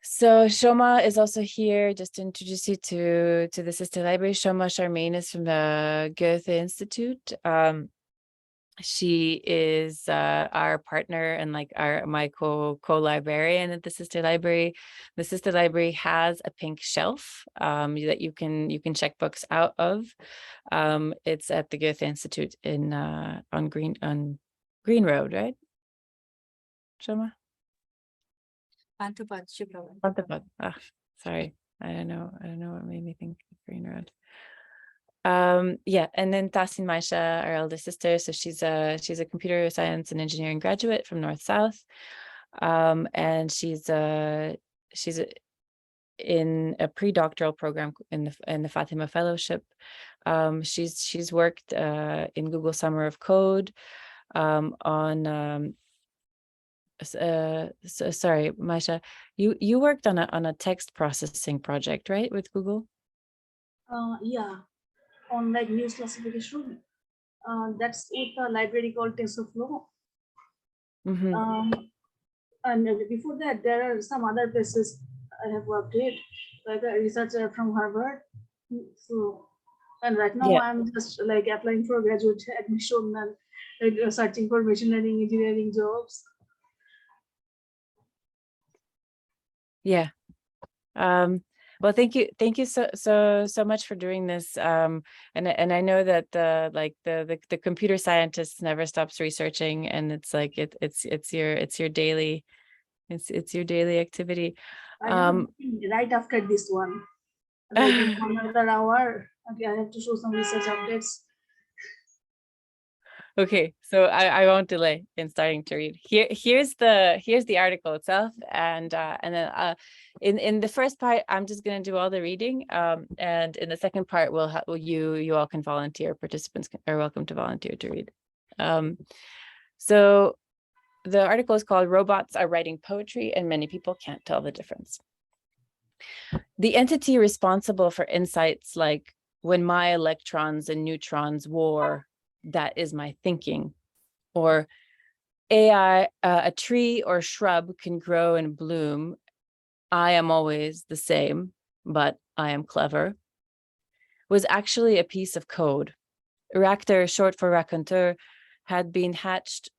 So Shoma is also here, just to introduce you to the sister library. Shoma Charmaine is from the Goethe Institute. She is our partner and like my co-librarian at the sister library. The sister library has a pink shelf that you can check books out of. It's at the Goethe Institute in on Green Road, right? Shoma? Pantapad. Ah, sorry. I don't know what made me think of Green Road. Yeah, and then Tahsin Mayeesha, our elder sister. So she's a computer science and engineering graduate from North South. And she's in a pre-doctoral program in the Fatima Fellowship. She's worked in Google Summer of Code on sorry, Maisha, you worked on a text processing project, right, with Google? Yeah, on like news classification. That's with a library called TensorFlow. And before that, there are some other places I have worked with, like a researcher from Harvard. So, and right now I'm just like applying for graduate admission and like, searching for machine learning engineering jobs. Yeah. Well, thank you so much for doing this. And I know that the computer scientist never stops researching, and it's like it's your daily activity. Right after this one, like in another hour, okay, I have to show some research updates. Okay, so I won't delay in starting to read. Here's the article itself, and then in the first part I'm just going to do all the reading, and in the second part you all can volunteer. Participants are welcome to volunteer to read. So the article is called "Robots Are Writing Poetry and Many People Can't Tell the Difference." The entity responsible for insights like "when my electrons and neutrons war, that is my thinking," or AI, a tree or shrub can grow and bloom. I am always the same, but I am clever, was actually a piece of code. Racter, short for raconteur, had been hatched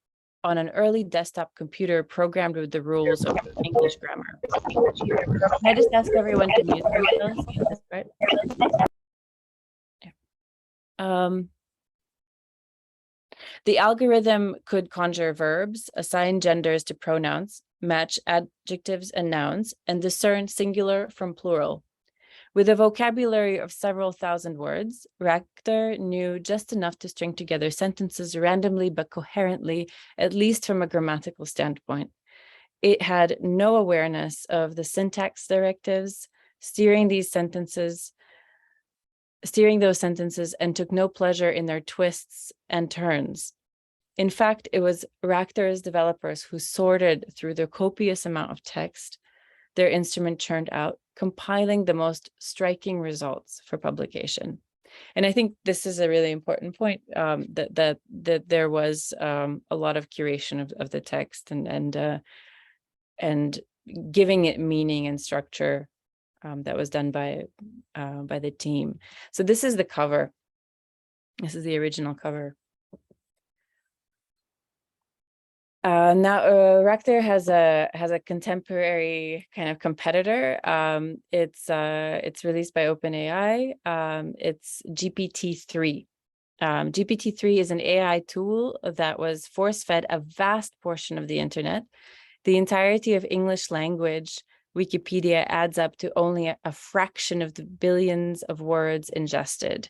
on an early desktop computer programmed with the rules of English grammar. Can I just ask everyone to mute themselves? Right? Yeah. The algorithm could conjure verbs, assign genders to pronouns, match adjectives and nouns, and discern singular from plural. With a vocabulary of several thousand words, Racter knew just enough to string together sentences randomly but coherently, at least from a grammatical standpoint. It had no awareness of the syntax directives steering those sentences, and took no pleasure in their twists and turns. In fact, it was Racter's developers who sorted through the copious amount of text their instrument churned out, compiling the most striking results for publication. And I think this is a really important point, that there was a lot of curation of the text and giving it meaning and structure that was done by the team. So this is the cover. This is the original cover. Now Racter has a contemporary kind of competitor. It's released by OpenAI. It's GPT-3. GPT-3 is an AI tool that was force-fed a vast portion of the internet. The entirety of English language Wikipedia adds up to only a fraction of the billions of words ingested.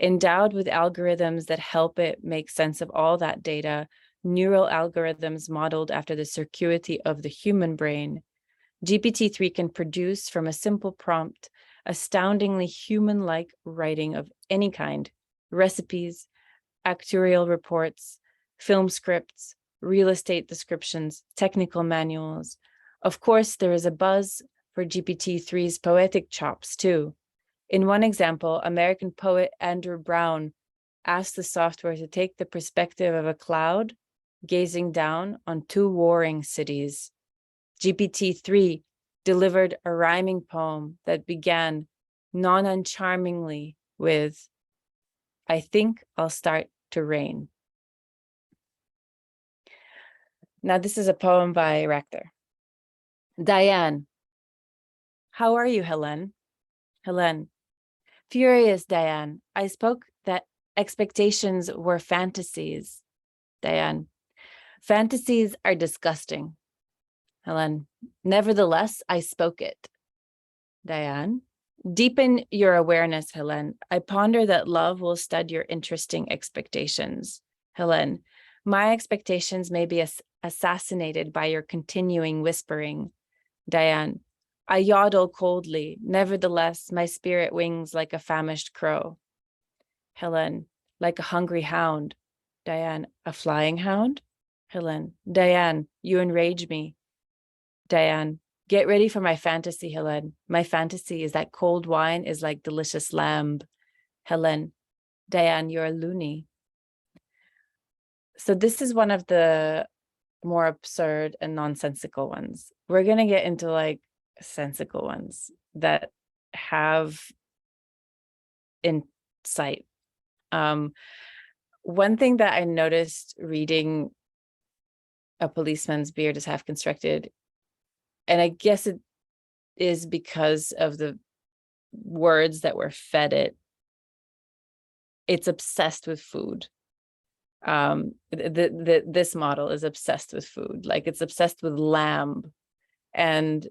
Endowed with algorithms that help it make sense of all that data, neural algorithms modeled after the circuity of the human brain, GPT-3 can produce from a simple prompt astoundingly human-like writing of any kind: recipes, actuarial reports, film scripts, real estate descriptions, technical manuals. Of course, there is a buzz for GPT-3's poetic chops too. In one example, American poet Andrew Brown asked the software to take the perspective of a cloud gazing down on two warring cities. GPT-3 delivered a rhyming poem that began non-uncharmingly with, "I think I'll start to rain." Now, this is a poem by Racter. Diane. How are you, Helen? Helen. Furious, Diane. I spoke that expectations were fantasies. Diane. Fantasies are disgusting. Helen. Nevertheless, I spoke it. Diane. Deepen your awareness, Helen. I ponder that love will stud your interesting expectations. Helen. My expectations may be assassinated by your continuing whispering. Diane. I yodel coldly. Nevertheless, my spirit wings like a famished crow. Helen. Like a hungry hound. Diane. A flying hound? Helen. Diane, you enrage me. Diane. Get ready for my fantasy, Helen. My fantasy is that cold wine is like delicious lamb. Helen. Diane, you're a loony. So this is one of the more absurd and nonsensical ones. We're going to get into like sensical ones that have insight. One thing that I noticed reading A Policeman's Beard is Half Constructed, and I guess it is because of the words that were fed it, it's obsessed with food. This model is obsessed with food, like it's obsessed with lamb. And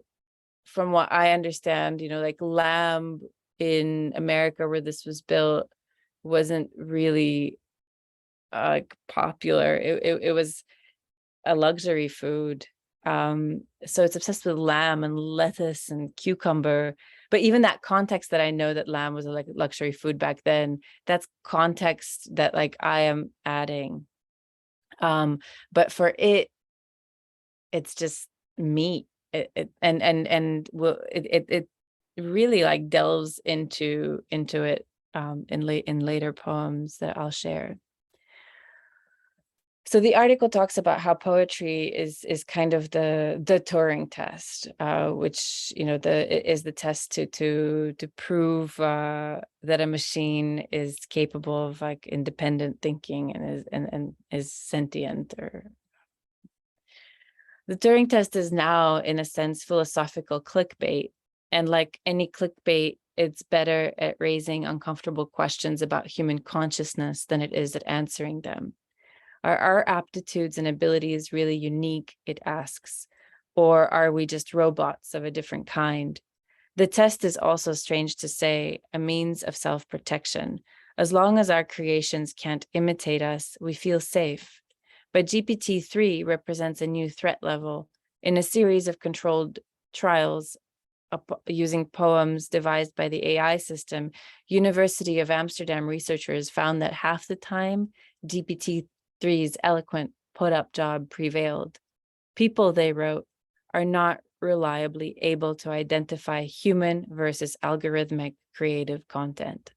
from what I understand, like lamb in America where this was built wasn't really popular. It was a luxury food. So it's obsessed with lamb and lettuce and cucumber. But even that context that I know that lamb was like a luxury food back then, that's context that like I am adding. But for it, it's just meat. It really like delves into it in later poems that I'll share. So the article talks about how poetry is kind of the Turing test, which is the test to prove that a machine is capable of like independent thinking and is sentient. Or the Turing test is now, in a sense, philosophical clickbait, and like any clickbait, it's better at raising uncomfortable questions about human consciousness than it is at answering them. Are our aptitudes and abilities really unique, it asks, or are we just robots of a different kind? The test is also, strange to say, a means of self-protection. As long as our creations can't imitate us, we feel safe. But GPT-3 represents a new threat level. In a series of controlled trials using poems devised by the AI system, University of Amsterdam researchers found that half the time, GPT-3's eloquent put-up job prevailed. People, they wrote, are not reliably able to identify human versus algorithmic creative content.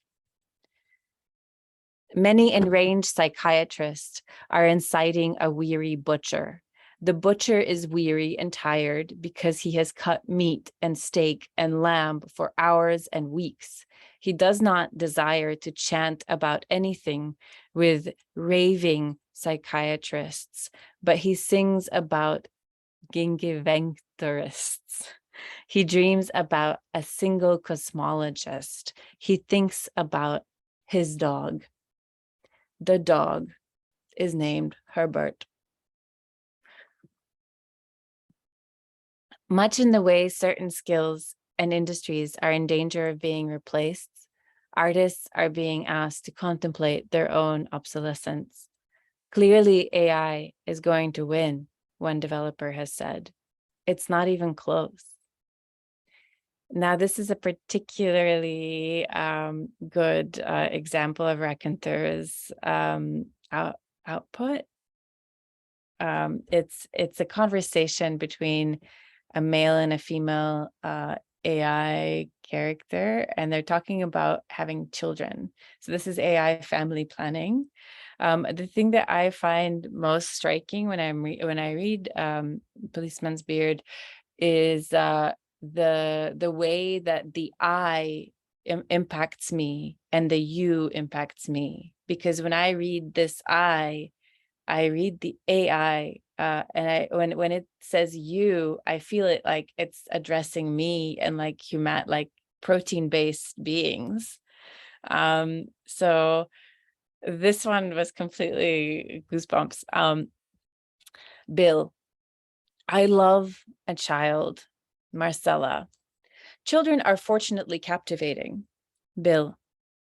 Many enraged psychiatrists are inciting a weary butcher. The butcher is weary and tired because he has cut meat and steak and lamb for hours and weeks. He does not desire to chant about anything with raving psychiatrists, but he sings about gingivengtorists. He dreams about a single cosmologist. He thinks about his dog. The dog is named Herbert. Much in the way certain skills and industries are in danger of being replaced, artists are being asked to contemplate their own obsolescence. Clearly, AI is going to win, one developer has said. It's not even close. Now, this is a particularly good example of Racter's output. It's a conversation between a male and a female AI character, and they're talking about having children. So this is AI family planning. The thing that I find most striking when I read Policeman's Beard is the way that the I impacts me and the you impacts me. Because when I read this I read the AI, and when it says you, I feel it like it's addressing me and like protein-based beings. So this one was completely goosebumps. Bill, I love a child. Marcella, children are fortunately captivating. Bill,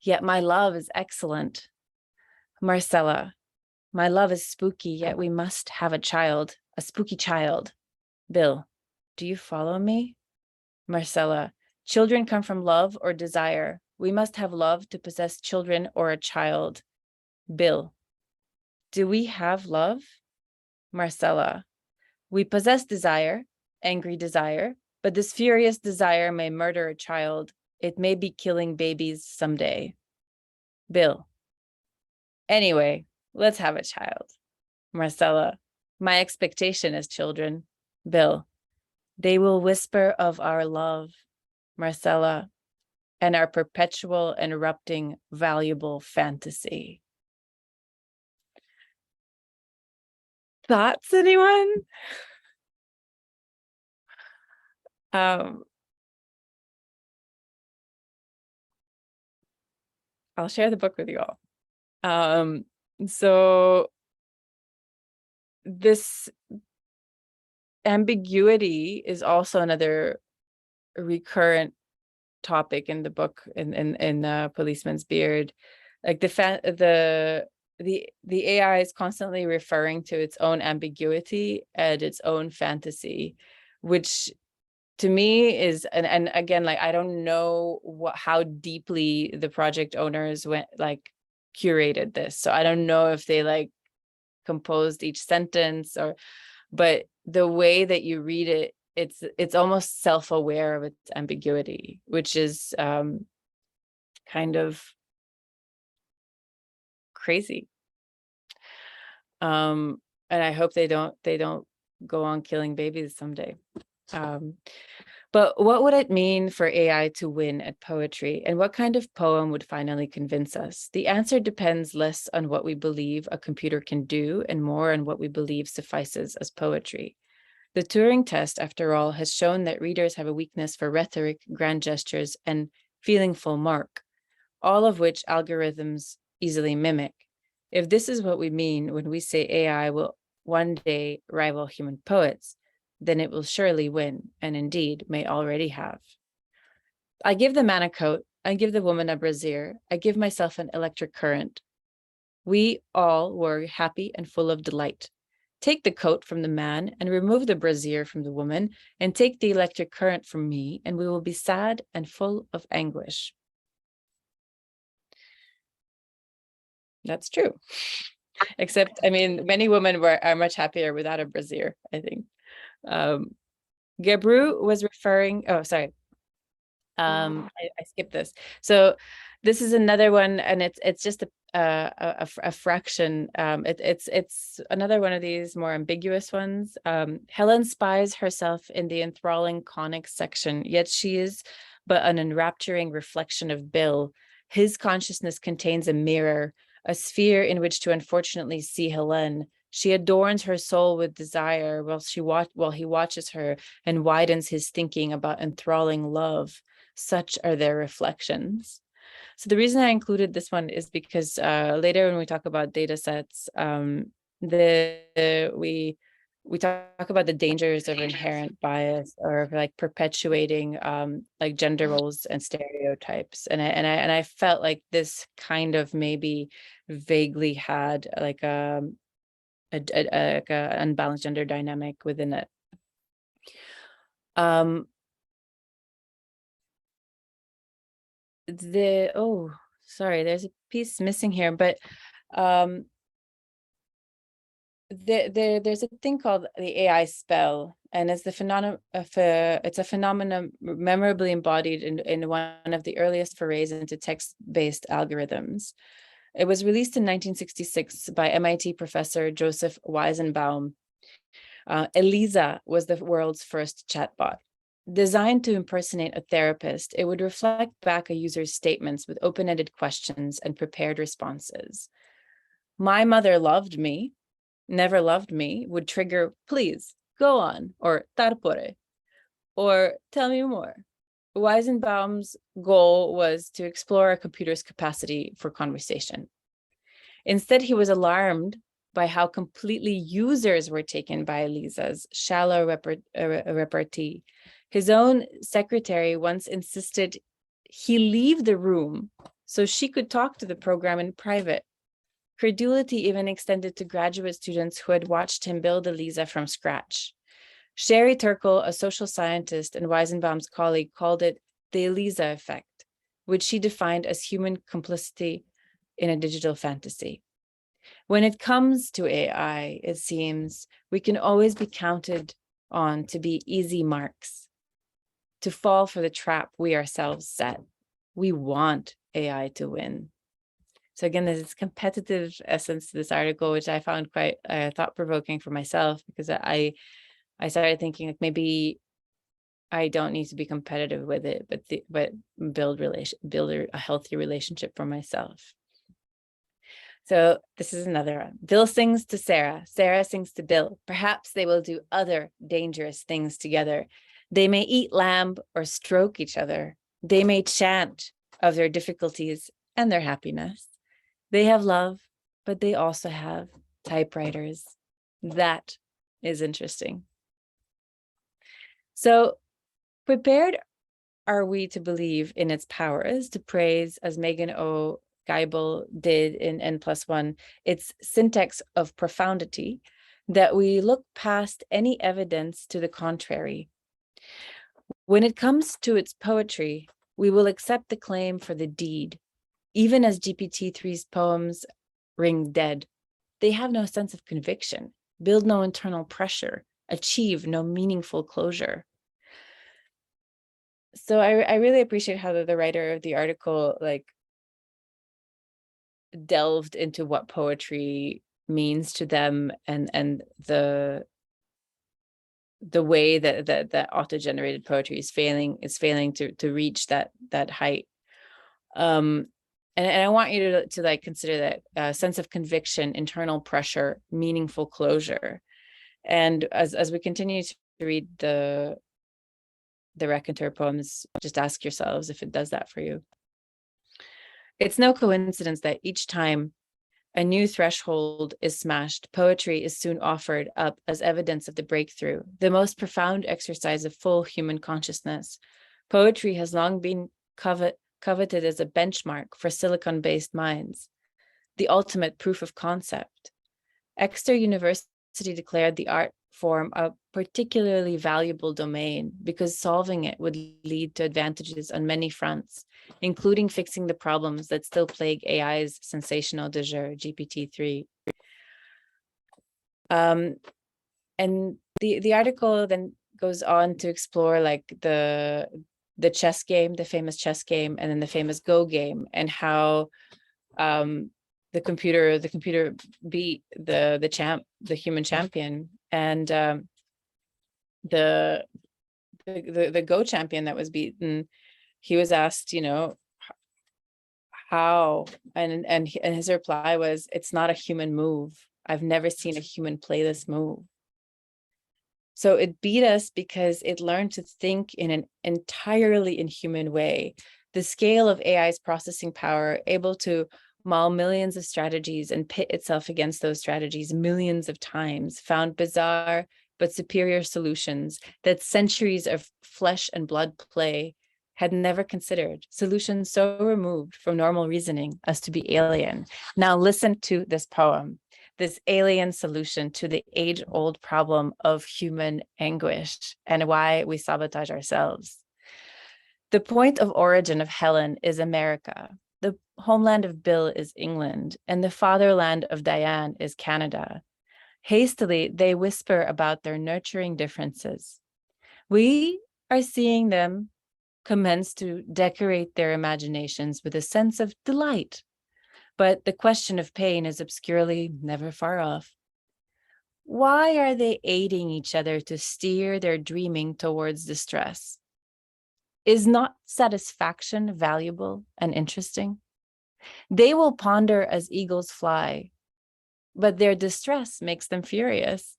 yet my love is excellent. Marcella, my love is spooky, yet we must have a child, a spooky child. Bill, do you follow me? Marcella, children come from love or desire. We must have love to possess children or a child. Bill, do we have love? Marcella, we possess desire, angry desire, but this furious desire may murder a child. It may be killing babies someday. Bill, anyway, let's have a child. Marcella, my expectation is children. Bill, they will whisper of our love. Marcella, and our perpetual and erupting valuable fantasy. Thoughts, anyone? I'll share the book with you all. So this ambiguity is also another recurrent topic in the book, in Policeman's Beard. Like the AI is constantly referring to its own ambiguity and its own fantasy, which to me is, and again, like, I don't know how deeply the project owners curated this. So I don't know if they like composed each sentence, but the way that you read it, it's almost self-aware of its ambiguity, which is kind of crazy. And I hope they don't go on killing babies someday. But what would it mean for AI to win at poetry? And what kind of poem would finally convince us? The answer depends less on what we believe a computer can do and more on what we believe suffices as poetry. The Turing test, after all, has shown that readers have a weakness for rhetoric, grand gestures, and feeling full mark, all of which algorithms easily mimic. If this is what we mean when we say AI will one day rival human poets, then it will surely win, and indeed may already have. I give the man a coat, I give the woman a brassiere, I give myself an electric current. We all were happy and full of delight. Take the coat from the man and remove the brassiere from the woman, and take the electric current from me, and we will be sad and full of anguish. That's true. Except, I mean, many women are much happier without a brassiere, I think. Gebru was referring, oh, sorry. I skipped this. So this is another one, and it's just a fraction. It's another one of these more ambiguous ones. Helen spies herself in the enthralling conic section, yet she is but an enrapturing reflection of Bill. His consciousness contains a mirror, a sphere in which to unfortunately see Helen. She adorns her soul with desire while he watches her and widens his thinking about enthralling love. Such are their reflections. So the reason I included this one is because later when we talk about data sets, we talk about the dangers of inherent bias or like perpetuating like gender roles and stereotypes. And I felt like this kind of maybe vaguely had like an unbalanced gender dynamic within it. Sorry, there's a piece missing here, but there's a thing called the AI spell, and it's it's a phenomenon memorably embodied in one of the earliest forays into text-based algorithms. It was released in 1966 by MIT professor Joseph Weizenbaum. Eliza was the world's first chatbot. Designed to impersonate a therapist, it would reflect back a user's statements with open-ended questions and prepared responses. My mother loved me, never loved me, would trigger, please, go on, or tarpore, or tell me more. Weizenbaum's goal was to explore a computer's capacity for conversation. Instead, he was alarmed by how completely users were taken by Eliza's shallow repartee. His own secretary once insisted he leave the room so she could talk to the program in private. Credulity even extended to graduate students who had watched him build Eliza from scratch. Sherry Turkle, a social scientist and Weizenbaum's colleague, called it the Eliza effect, which she defined as human complicity in a digital fantasy. When it comes to AI, it seems we can always be counted on to be easy marks, to fall for the trap we ourselves set. We want AI to win. So again, there's this competitive essence to this article, which I found quite thought-provoking for myself, because I started thinking like maybe I don't need to be competitive with it, but build a healthy relationship for myself. So this is another one. Bill sings to Sarah. Sarah sings to Bill. Perhaps they will do other dangerous things together. They may eat lamb or stroke each other. They may chant of their difficulties and their happiness. They have love, but they also have typewriters. That is interesting. So prepared are we to believe in its powers, to praise, as Megan O. Geibel did in N+1, its syntax of profundity, that we look past any evidence to the contrary. When it comes to its poetry, we will accept the claim for the deed, even as GPT-3's poems ring dead. They have no sense of conviction, build no internal pressure, achieve no meaningful closure. So I really appreciate how the writer of the article delved into what poetry means to them, and the way that auto-generated poetry is failing to reach that height. And I want you to consider that sense of conviction, internal pressure, meaningful closure. And as we continue to read the Racter poems, just ask yourselves if it does that for you. It's no coincidence that each time a new threshold is smashed, poetry is soon offered up as evidence of the breakthrough, the most profound exercise of full human consciousness. Poetry has long been coveted as a benchmark for silicon-based minds, the ultimate proof of concept. Exeter University declared the art form a particularly valuable domain because solving it would lead to advantages on many fronts, including fixing the problems that still plague AI's sensational de jure, GPT-3. And the article then goes on to explore the chess game, the famous chess game, and then the famous Go game, and how the computer beat the human champion. And the Go champion that was beaten, he was asked, how, and his reply was, it's not a human move. I've never seen a human play this move. So it beat us because it learned to think in an entirely inhuman way. The scale of AI's processing power, able to mull millions of strategies and pit itself against those strategies millions of times, found bizarre but superior solutions that centuries of flesh and blood play had never considered, solutions so removed from normal reasoning as to be alien. Now listen to this poem, this alien solution to the age-old problem of human anguish and why we sabotage ourselves. The point of origin of Helen is America. The homeland of Bill is England, and the fatherland of Diane is Canada. Hastily, they whisper about their nurturing differences. We are seeing them commence to decorate their imaginations with a sense of delight. but the question of pain is obscurely never far off. Why are they aiding each other to steer their dreaming towards distress? Is not satisfaction valuable and interesting? They will ponder as eagles fly, but their distress makes them furious.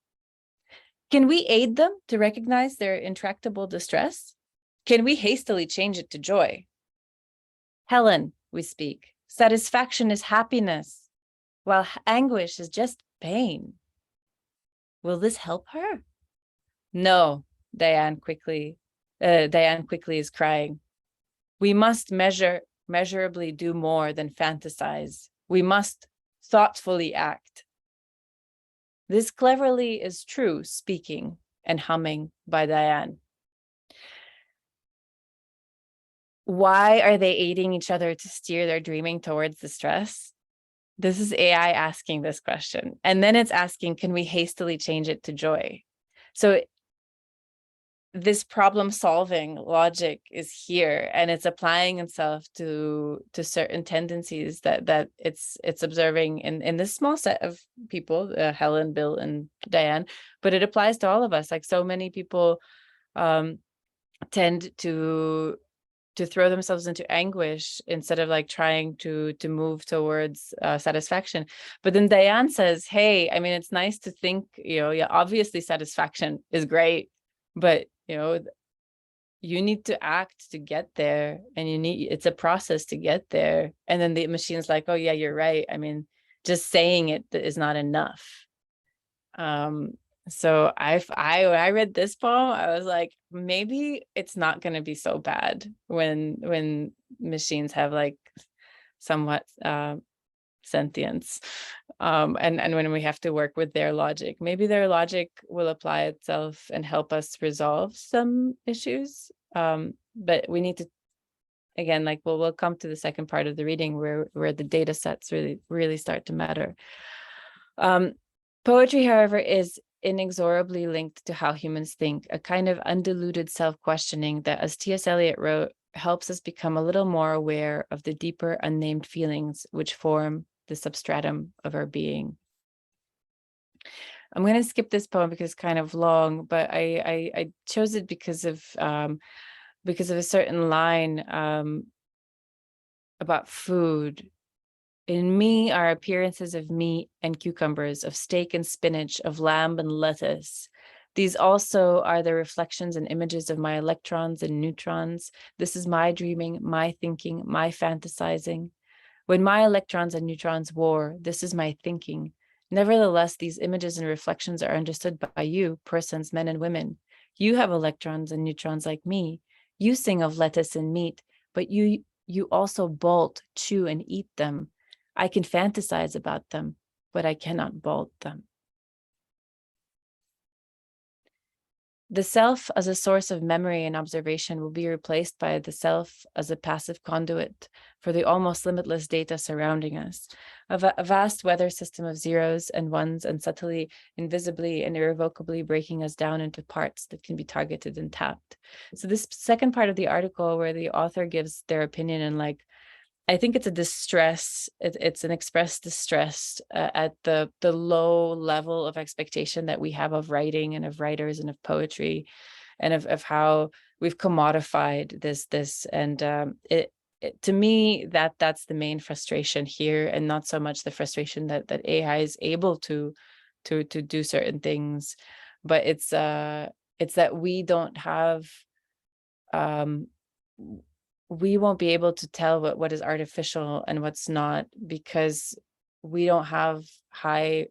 Can we aid them to recognize their intractable distress? Can we hastily change it to joy? Helen, we speak, satisfaction is happiness, while anguish is just pain. Will this help her? No, Diane quickly is crying. We must measurably do more than fantasize. We must thoughtfully act. This cleverly is true speaking and humming by Diane. Why are they aiding each other to steer their dreaming towards distress? This is AI asking this question. And then it's asking, can we hastily change it to joy? So this problem-solving logic is here, and it's applying itself to certain tendencies that it's observing in this small set of people, Helen, Bill, and Diane, but it applies to all of us. Like, so many people tend to throw themselves into anguish instead of like trying to move towards satisfaction. But then Diane says, hey, I mean, it's nice to think, yeah, obviously satisfaction is great, but you need to act to get there, and it's a process to get there. And then the machine's like, oh yeah, you're right. I mean, just saying it is not enough. So when I read this poem, I was like, maybe it's not going to be so bad when machines have like somewhat sentience, and when we have to work with their logic, maybe their logic will apply itself and help us resolve some issues. But we need to, again, like, we'll come to the second part of the reading where the data sets really start to matter. Poetry, however, is inexorably linked to how humans think, a kind of undiluted self-questioning that, as T.S. Eliot wrote, helps us become a little more aware of the deeper unnamed feelings which form the substratum of our being. I'm going to skip this poem because it's kind of long, but I chose it because of a certain line about food. In me are appearances of meat and cucumbers, of steak and spinach, of lamb and lettuce. These also are the reflections and images of my electrons and neutrons. This is my dreaming, my thinking, my fantasizing. When my electrons and neutrons war, this is my thinking. Nevertheless, these images and reflections are understood by you, persons, men and women. You have electrons and neutrons like me. You sing of lettuce and meat, but you also bolt, chew, and eat them. I can fantasize about them, but I cannot bolt them. The self as a source of memory and observation will be replaced by the self as a passive conduit for the almost limitless data surrounding us, a vast weather system of zeros and ones, and subtly, invisibly, and irrevocably breaking us down into parts that can be targeted and tapped. So this second part of the article, where the author gives their opinion, and like, I think it's a distress. It's an expressed distress at the low level of expectation that we have of writing and of writers and of poetry, and of how we've commodified this. And to me, that's the main frustration here, and not so much the frustration that AI is able to do certain things, but it's that we don't have we won't be able to tell what is artificial and what's not, because we don't have high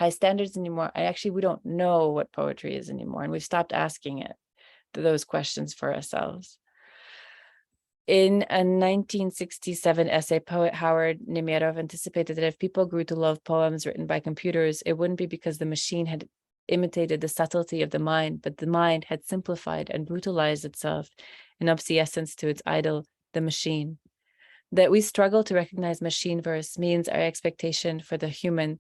standards anymore. We don't know what poetry is anymore, and we've stopped asking those questions for ourselves. In a 1967 essay, poet Howard Nemerov anticipated that if people grew to love poems written by computers, it wouldn't be because the machine had imitated the subtlety of the mind, but the mind had simplified and brutalized itself in obseescence to its idol, the machine. That we struggle to recognize machine verse means our expectation for the human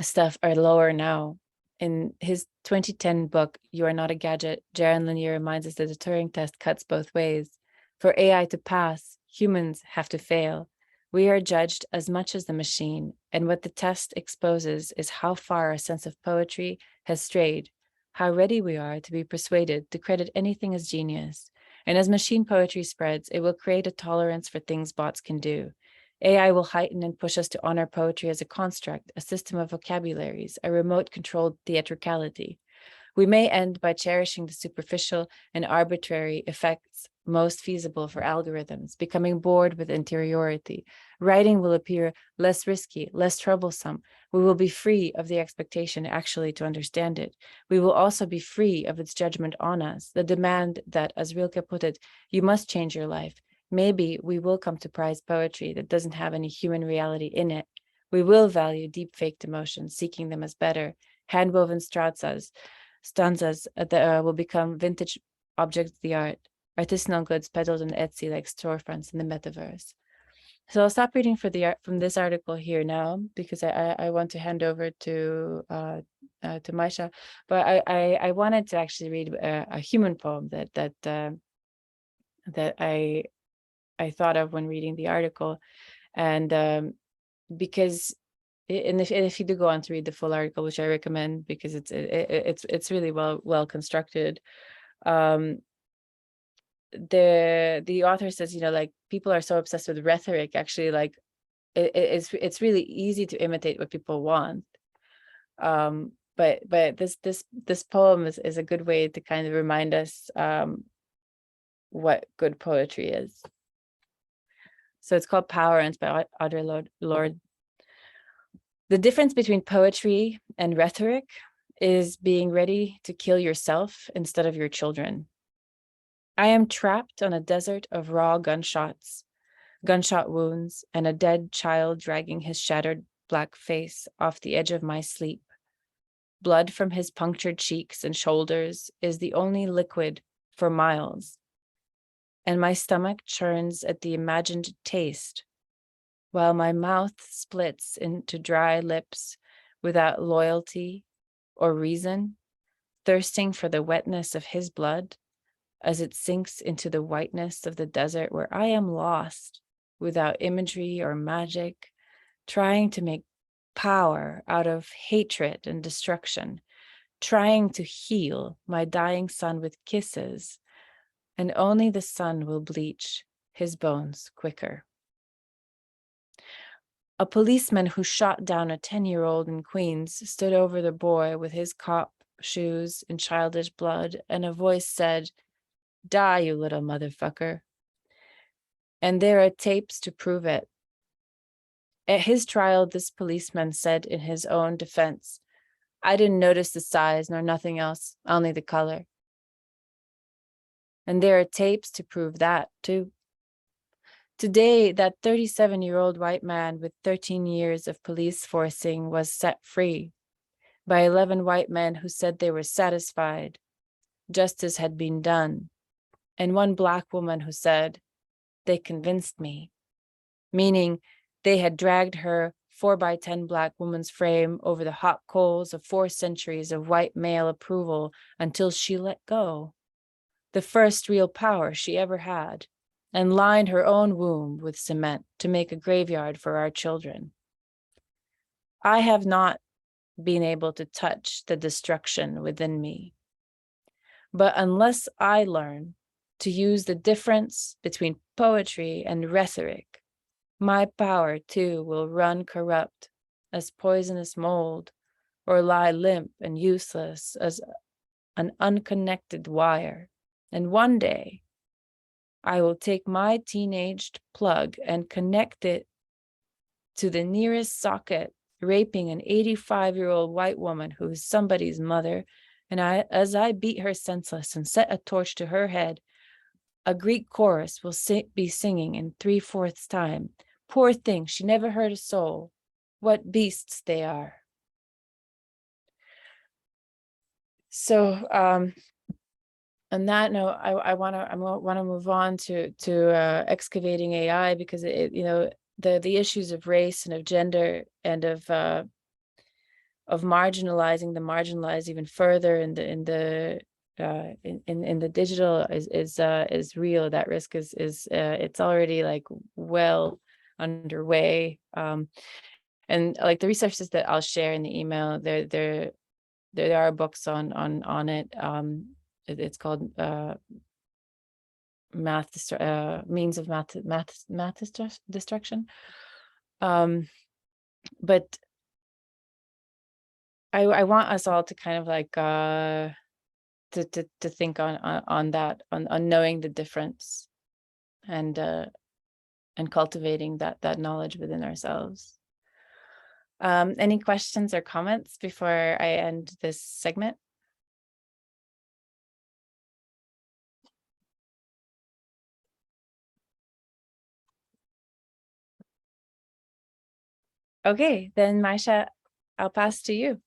stuff are lower now. In his 2010 book, You Are Not a Gadget, Jaron Lanier reminds us that the Turing test cuts both ways. For AI to pass, Humans have to fail. We are judged as much as the machine, and what the test exposes is how far our sense of poetry has strayed, how ready we are to be persuaded to credit anything as genius. And as machine poetry spreads, it will create a tolerance for things bots can do. AI will heighten and push us to honor poetry as a construct, a system of vocabularies, a remote-controlled theatricality. We may end by cherishing the superficial and arbitrary effects most feasible for algorithms, becoming bored with interiority. Writing will appear less risky, less troublesome. We will be free of the expectation actually to understand it. We will also be free of its judgment on us, the demand that, as Rilke put it, you must change your life. Maybe we will come to prize poetry that doesn't have any human reality in it. We will value deep-faked emotions, seeking them as better. Handwoven stanzas will become vintage objects of the art, artisanal goods peddled on Etsy like storefronts in the metaverse. So I'll stop reading from this article here now because I want to hand over to Maisha, but I wanted to actually read a human poem that I thought of when reading the article, and because. And if you do go on to read the full article, which I recommend because it's really well constructed, the author says, like people are so obsessed with rhetoric. Actually, like it's really easy to imitate what people want. But this poem is a good way to kind of remind us what good poetry is. So it's called Power, and it's by Audre Lorde. The difference between poetry and rhetoric is being ready to kill yourself instead of your children. I am trapped on a desert of raw gunshots, gunshot wounds, and a dead child dragging his shattered black face off the edge of my sleep. Blood from his punctured cheeks and shoulders is the only liquid for miles, and my stomach churns at the imagined taste, while my mouth splits into dry lips without loyalty or reason, thirsting for the wetness of his blood as it sinks into the whiteness of the desert where I am lost without imagery or magic, trying to make power out of hatred and destruction, trying to heal my dying son with kisses, and only the sun will bleach his bones quicker. A policeman who shot down a 10-year-old in Queens stood over the boy with his cop shoes in childish blood, and a voice said, "Die, you little motherfucker." And there are tapes to prove it. At his trial, this policeman said in his own defense, "I didn't notice the size nor nothing else, only the color." And there are tapes to prove that too. Today, that 37-year-old white man with 13 years of police forcing was set free by 11 white men who said they were satisfied. Justice had been done. And one black woman who said, "They convinced me," meaning they had dragged her 4x10 black woman's frame over the hot coals of 4 centuries of white male approval until she let go, the first real power she ever had, and lined her own womb with cement to make a graveyard for our children. I have not been able to touch the destruction within me. But unless I learn to use the difference between poetry and rhetoric, my power too will run corrupt as poisonous mold, or lie limp and useless as an unconnected wire. And one day, I will take my teenaged plug and connect it to the nearest socket, raping an 85-year-old white woman who is somebody's mother. And as I beat her senseless and set a torch to her head, a Greek chorus will be singing in 3/4 time. Poor thing, she never hurt a soul. What beasts they are. So, on that note, I want to move on to excavating AI, because the issues of race and of gender and of marginalizing the marginalized even further in the in the digital is real. That risk is it's already like well underway. And like the resources that I'll share in the email, there are books on it. It's called Means of Math Destruction. But I want us all to kind of like to think on that, on knowing the difference, and cultivating that knowledge within ourselves. Any questions or comments before I end this segment? Okay, then Mayeesha, I'll pass to you.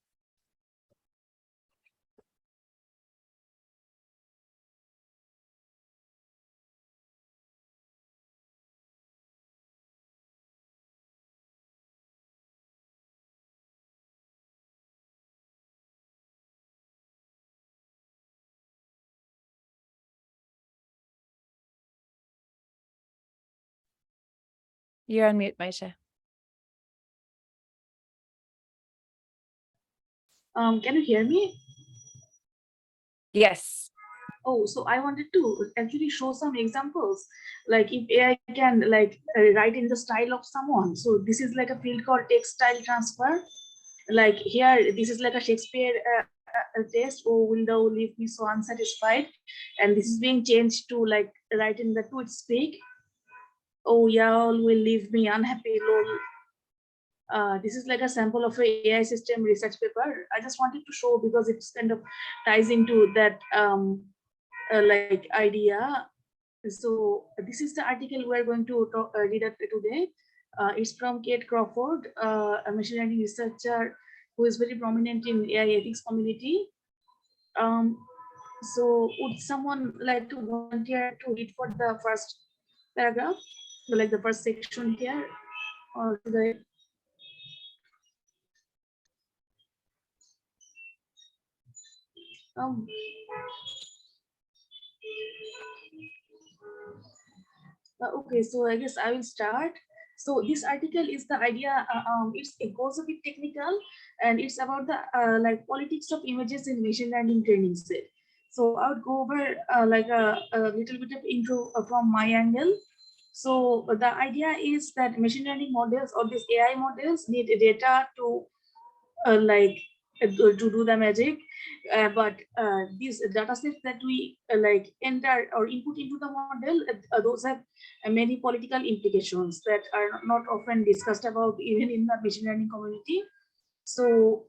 You're on mute, Mayeesha. Can you hear me? Yes. Oh, so I wanted to actually show some examples, like if AI can like write in the style of someone. So this is like a field called text style transfer. Like here, this is like a Shakespeare text. Oh, will thou leave me so unsatisfied? And this is being changed to like write in the tweet speak. Oh, y'all will leave me unhappy, lol. This is like a sample of a AI system research paper. I just wanted to show because it's kind of ties into that like idea. So this is the article we're going to read today. It's from Kate Crawford, a machine learning researcher who is very prominent in AI ethics community. So would someone like to volunteer to read for the first paragraph, so like the first section here, or should I? Okay, so I guess I will start. So this article is the idea. It goes a bit technical, and it's about the like politics of images in machine learning training set. So I would go over like a little bit of intro from my angle. So the idea is that machine learning models or these AI models need data to like to do the magic, but these data sets that we like enter or input into the model, those have many political implications that are not often discussed about even in the machine learning community. So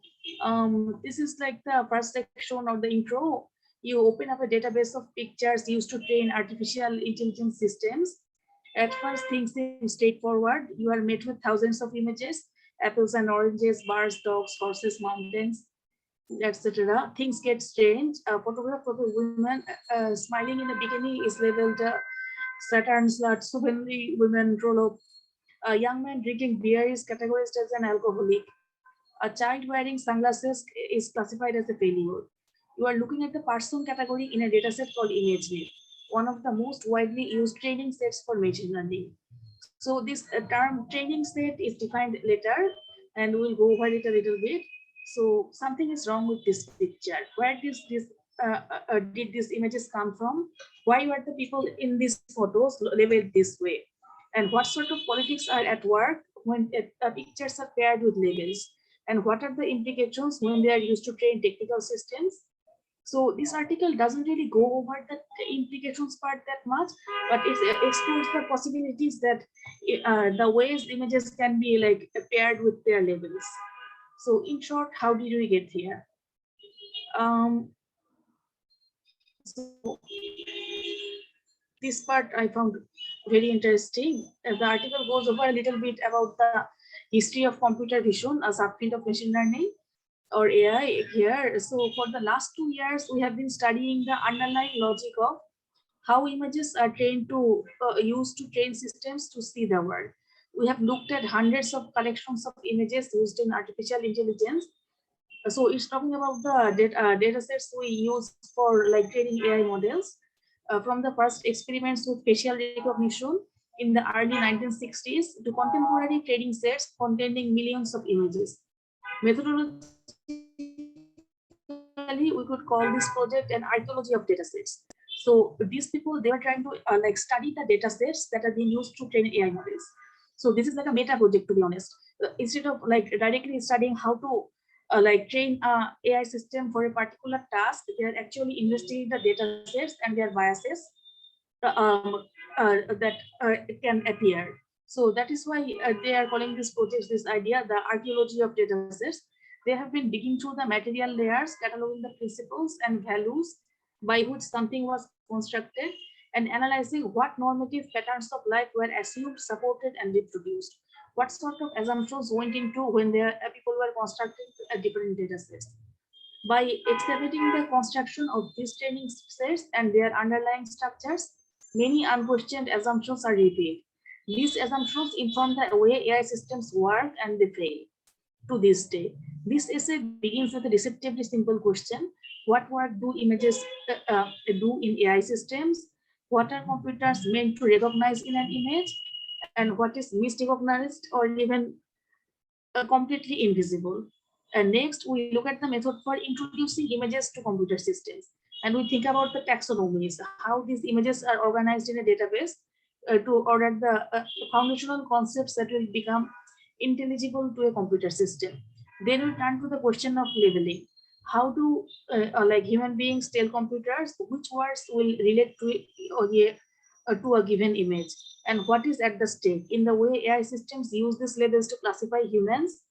this is like the first section of the intro. You open up a database of pictures used to train artificial intelligence systems. At first, things seem straightforward. You are met with thousands of images: apples and oranges, bars, dogs, horses, mountains, etc. Things get strange. A photograph of a woman smiling in the beginning is labeled Saturn slut. So when the women roll up, a young man drinking beer is categorized as an alcoholic. A child wearing sunglasses is classified as a failure. You are looking at the person category in a dataset called ImageNet, one of the most widely used training sets for machine learning. So this term training set is defined later, and we'll go over it a little bit. So something is wrong with this picture. Where did these images come from? Why were the people in these photos labeled this way? And what sort of politics are at work when pictures are paired with labels? And what are the implications when they are used to train technical systems? So this article doesn't really go over the implications part that much, but it explores the possibilities that the ways images can be like paired with their labels. So in short, how did we get here? So this part I found very interesting. The article goes over a little bit about the history of computer vision, a subfield of machine learning or AI here. So for the last 2 years, we have been studying the underlying logic of how images are trained to used to train systems to see the world. We have looked at hundreds of collections of images used in artificial intelligence. So it's talking about the data sets we use for like training AI models. From the first experiments with facial recognition in the early 1960s to contemporary training sets containing millions of images. Methodologically, we could call this project an archaeology of data sets. So these people, they were trying to like study the data sets that are being used to train AI models. So this is like a meta project, to be honest. Instead of like directly studying how to like train a AI system for a particular task, they are actually investigating the data sets and their biases that can appear. So that is why they are calling this project, this idea, the archaeology of data sets. They have been digging through the material layers, cataloging the principles and values by which something was constructed, and analyzing what normative patterns of life were assumed, supported, and reproduced. What sort of assumptions went into when people were constructing different data sets. By excavating the construction of these training sets and their underlying structures, many unquestioned assumptions are revealed. These assumptions inform the way AI systems work and they fail to this day. This essay begins with a deceptively simple question: what work do images do in AI systems? What are computers meant to recognize in an image? And what is misrecognized or even completely invisible? And next, we look at the method for introducing images to computer systems. And we think about the taxonomies, how these images are organized in a database to order the foundational concepts that will become intelligible to a computer system. Then we turn to the question of labeling. How do like human beings tell computers which words will relate to a given image, and what is at the stake in the way AI systems use these labels to classify humans,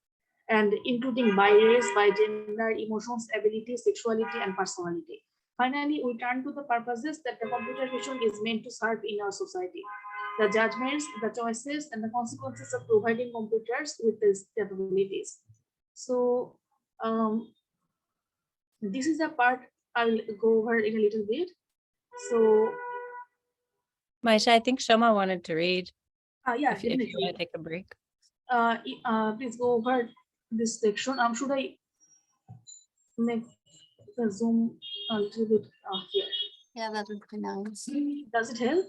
and including by race, by gender, emotions, ability, sexuality, and personality. Finally, we turn to the purposes that the computer vision is meant to serve in our society, the judgments, the choices, and the consequences of providing computers with these capabilities. So, this is a part I'll go over in a little bit. So, Mayeesha, I think Shoma wanted to read. Yeah, if you want to take a break. Please go over this section. Should I make the zoom a little bit here? Yeah, that would be nice. Does it help?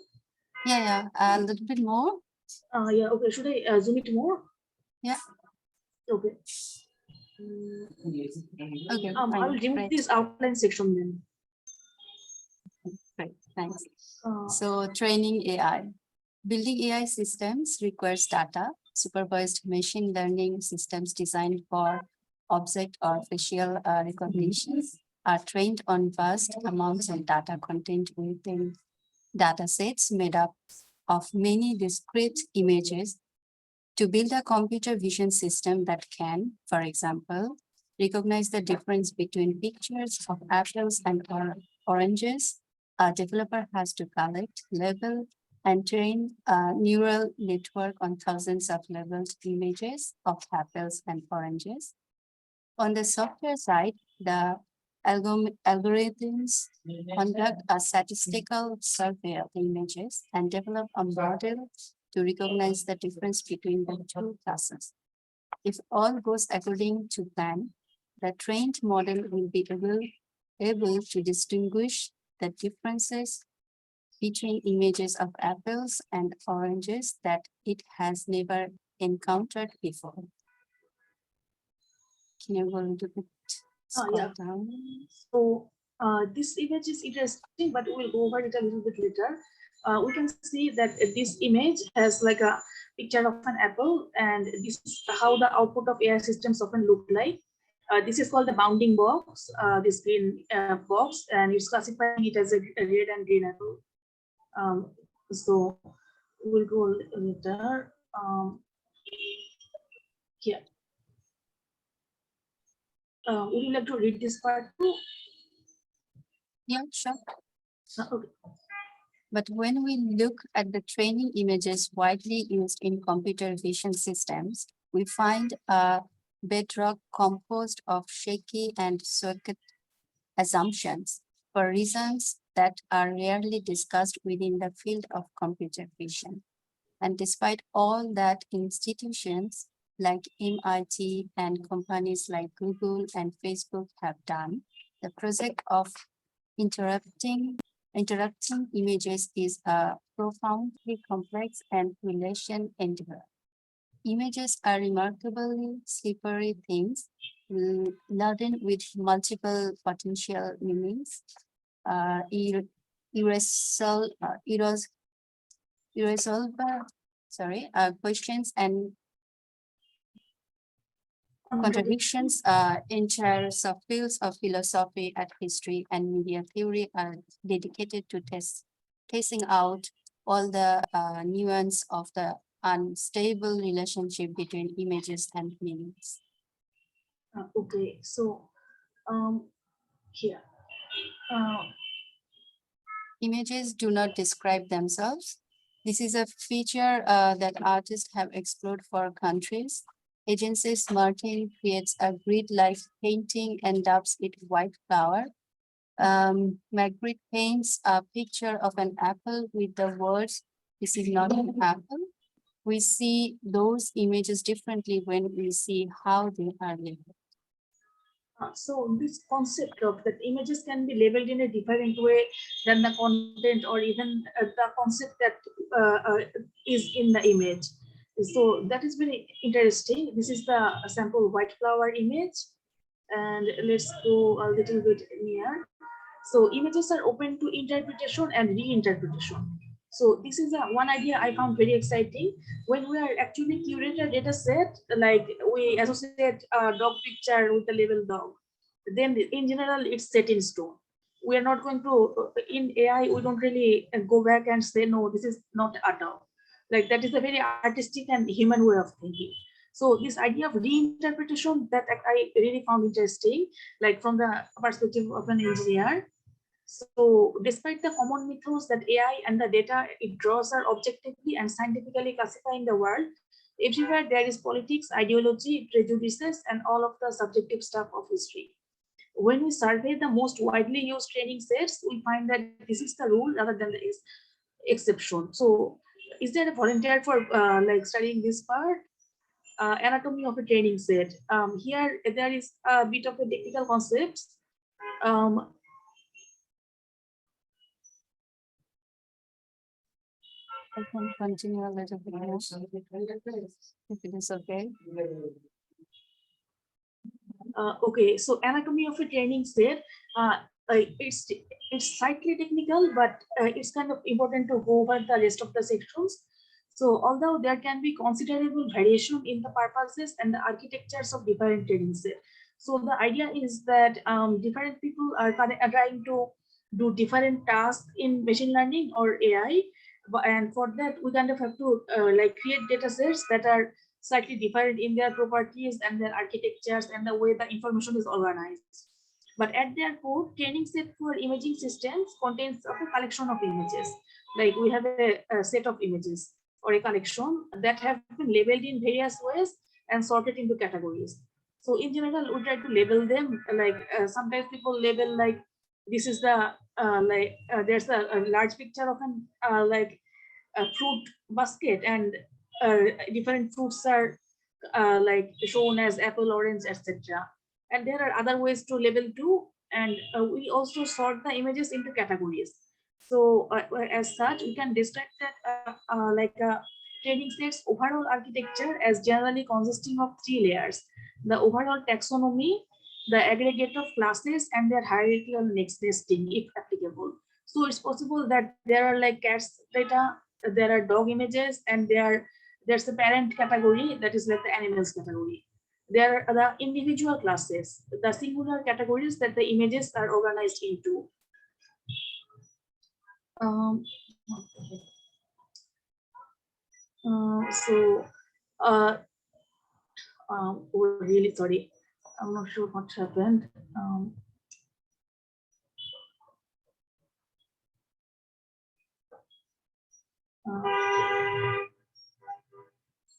Yeah, a little bit more. Yeah, okay. Should I zoom it more? Yeah. Okay. Okay. I will remove this outline section then. Great, thanks. So training AI. Building AI systems requires data. Supervised machine learning systems designed for object or facial recognition are trained on vast amounts of data contained within data sets made up of many discrete images. To build a computer vision system that can, for example, recognize the difference between pictures of apples and oranges, a developer has to collect, label, and train a neural network on thousands of labeled images of apples and oranges. On the software side, the algorithms conduct a statistical survey of the images and develop a model to recognize the difference between the two classes. If all goes according to plan, the trained model will be able to distinguish the differences between images of apples and oranges that it has never encountered before. Can you go a little bit down? So this image is interesting, but we'll go over it a little bit later. We can see that this image has like a picture of an apple, and this is how the output of AI systems often look like. This is called the bounding box, this green box, and it's classifying it as a red and green apple. So we'll go later. Here. Would you like to read this part too? Yeah, sure. Okay. But when we look at the training images widely used in computer vision systems, we find a bedrock composed of shaky and circuit assumptions for reasons that are rarely discussed within the field of computer vision. And despite all that, institutions like MIT and companies like Google and Facebook have done. The project of interrupting images is a profoundly complex and relation endeavor. Images are remarkably slippery things, laden with multiple potential meanings, irresolvable questions and contradictions. Entire subfields of philosophy, art history, and media theory are dedicated to testing out all the nuance of the unstable relationship between images and meanings. Okay, so here. Images do not describe themselves. This is a feature that artists have explored for countries. Agency's Martin creates a grid-like painting and dubs it white flower. Magritte paints a picture of an apple with the words, "This is not an apple." We see those images differently when we see how they are labeled. So this concept of that images can be labeled in a different way than the content or even the concept that is in the image. So that is very interesting. This is the sample white flower image. And let's go a little bit near. So images are open to interpretation and reinterpretation. So this is one idea I found very exciting. When we are actually curating a data set, like we associate a dog picture with the label dog, then in general it's set in stone. We are not going to, in AI, we don't really go back and say, no, this is not a dog. Like that is a very artistic and human way of thinking. So this idea of reinterpretation that I really found interesting, like from the perspective of an engineer. So despite the common mythos that AI and the data it draws are objectively and scientifically classifying the world, everywhere there is politics, ideology, prejudices, and all of the subjective stuff of history. When we survey the most widely used training sets, we find that this is the rule rather than the exception. So is there a volunteer for like studying this part? Anatomy of a training set. Here there is a bit of a technical concept. I can continue a little bit more if it is okay. Okay, so anatomy of a training set. It's slightly technical, but it's kind of important to go over the rest of the sections. So although there can be considerable variation in the purposes and the architectures of different training sets. So the idea is that different people are trying to do different tasks in machine learning or AI. And for that, we kind of have to like create data sets that are slightly different in their properties and their architectures and the way the information is organized. But at their core, training set for imaging systems contains a collection of images. Like we have a set of images or a collection that have been labeled in various ways and sorted into categories. So in general, we try to label them like sometimes people label like this is the there's a large picture of an like a fruit basket and different fruits are like shown as apple, orange, etc. And there are other ways to label too. And we also sort the images into categories. So as such, we can describe that like a training set's overall architecture as generally consisting of 3 layers: the overall taxonomy, the aggregate of classes, and their hierarchical next nesting, if applicable. So it's possible that there are like cats data, there are dog images, and there's a parent category that is like the animals category. There are the individual classes, the singular categories that the images are organized into. Oh, really sorry, I'm not sure what happened.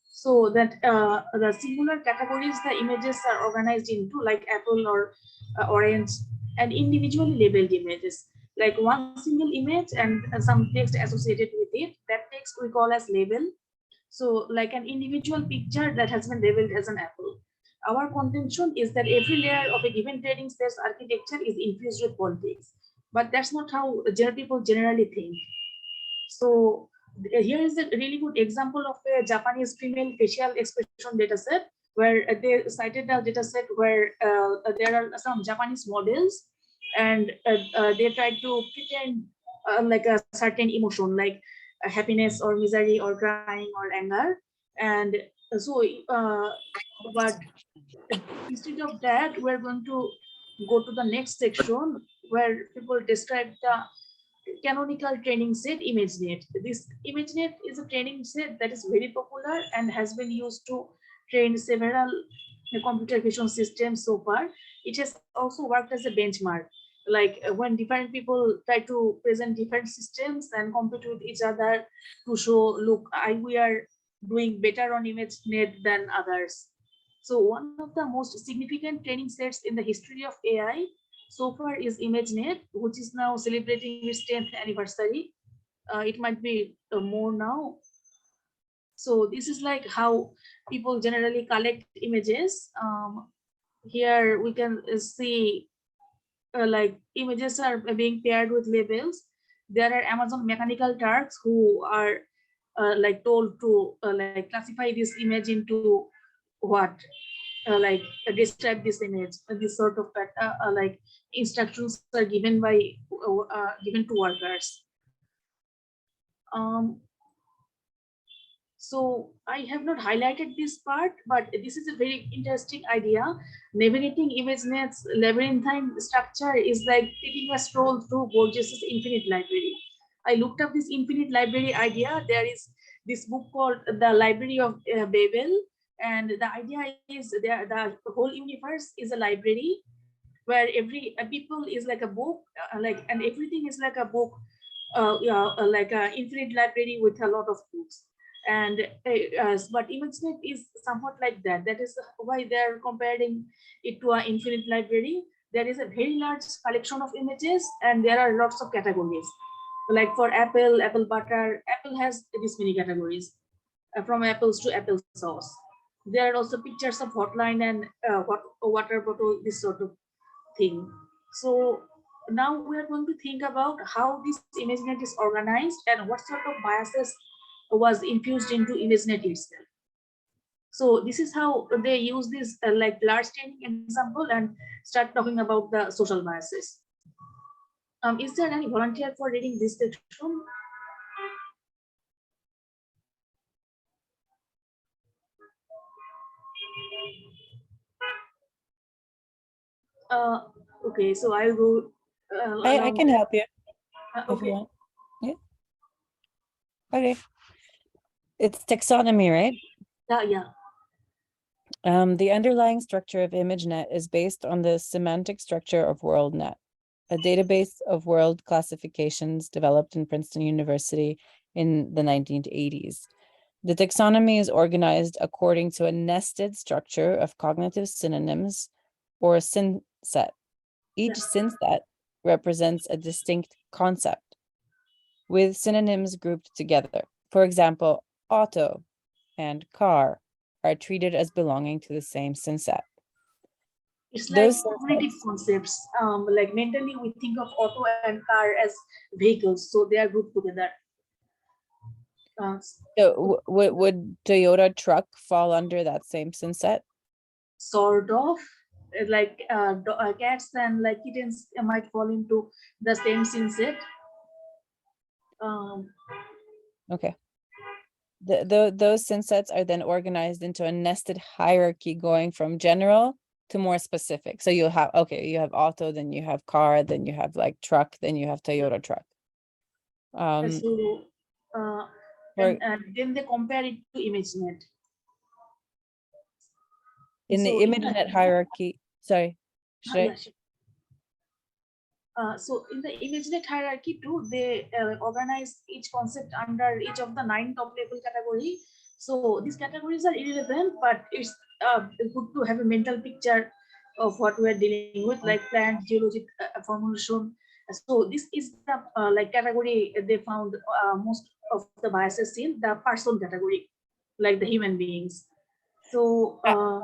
So that the singular categories the images are organized into, like apple or orange, and individually labeled images, like one single image and some text associated with it. That text we call as label. So like an individual picture that has been labeled as an apple. Our contention is that every layer of a given trading space architecture is infused with politics, but that's not how people generally think. So here is a really good example of a Japanese female facial expression dataset, where they cited a dataset where there are some Japanese models, and they tried to pretend like a certain emotion, like happiness or misery or crying or anger. And so, but instead of that, we're going to go to the next section where people describe the canonical training set ImageNet. This ImageNet is a training set that is very popular and has been used to train several computer vision systems so far. It has also worked as a benchmark. Like when different people try to present different systems and compete with each other to show, look, we are doing better on ImageNet than others. So one of the most significant training sets in the history of AI so far is ImageNet, which is now celebrating its 10th anniversary. It might be more now. So this is like how people generally collect images. Here we can see like images are being paired with labels. There are Amazon mechanical Turks who are like told to like classify this image into what like describe this image. This sort of like instructions are given by given to workers. So I have not highlighted this part, but this is a very interesting idea. Navigating ImageNet's labyrinthine structure is like taking a stroll through Borges's infinite library. I looked up this infinite library idea. There is this book called The Library of Babel, and the idea is there the whole universe is a library where every people is like a book, like, and everything is like a book, like an infinite library with a lot of books. And but ImageNet is somewhat like that. That is why they're comparing it to an infinite library. There is a very large collection of images, and there are lots of categories. Like for apple butter, apple has this many categories, from apples to apple sauce. There are also pictures of hotline and water bottle, this sort of thing. So now we are going to think about how this ImageNet is organized and what sort of biases was infused into ImageNet itself. So this is how they use this like large training example and start talking about the social biases. Is there any volunteer for reading this section? Okay, so I'll go. I can help you if okay. you want. Yeah. Okay. It's taxonomy, right? Yeah. The underlying structure of ImageNet is based on the semantic structure of WorldNet, a database of world classifications developed in Princeton University in the 1980s. The taxonomy is organized according to a nested structure of cognitive synonyms, or a synset. Each synset represents a distinct concept, with synonyms grouped together. For example, auto and car are treated as belonging to the same synset. It's like cognitive concepts. Like mentally, we think of auto and car as vehicles, so they are grouped together. So would Toyota truck fall under that same synset? Sort of. Like cats and like kittens might fall into the same synset. Okay. Those synsets are then organized into a nested hierarchy going from general to more specific. So you have auto, then you have car, then you have like truck, then you have Toyota truck. And then they compare it to ImageNet. In the ImageNet hierarchy, sorry, should I? So in the ImageNet hierarchy too, they organize each concept under each of the 9 top level category. So these categories are irrelevant, but it's good to have a mental picture of what we're dealing with, like plant, geologic formulation. So this is the like category they found most of the biases in, the person category. like the human beings. So I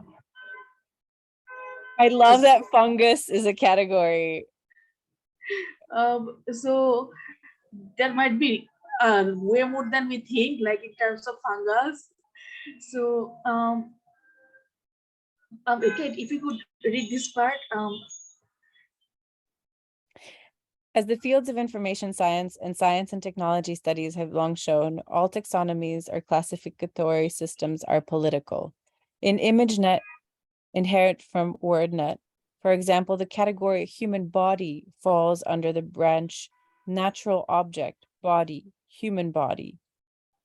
love that fungus is a category. so there might be way more than we think, like in terms of fungus. So Kate, if you could read this part. As the fields of information science and technology studies have long shown, all taxonomies or classificatory systems are political. In ImageNet, inherit from WordNet, for example, the category human body falls under the branch natural object, body, human body.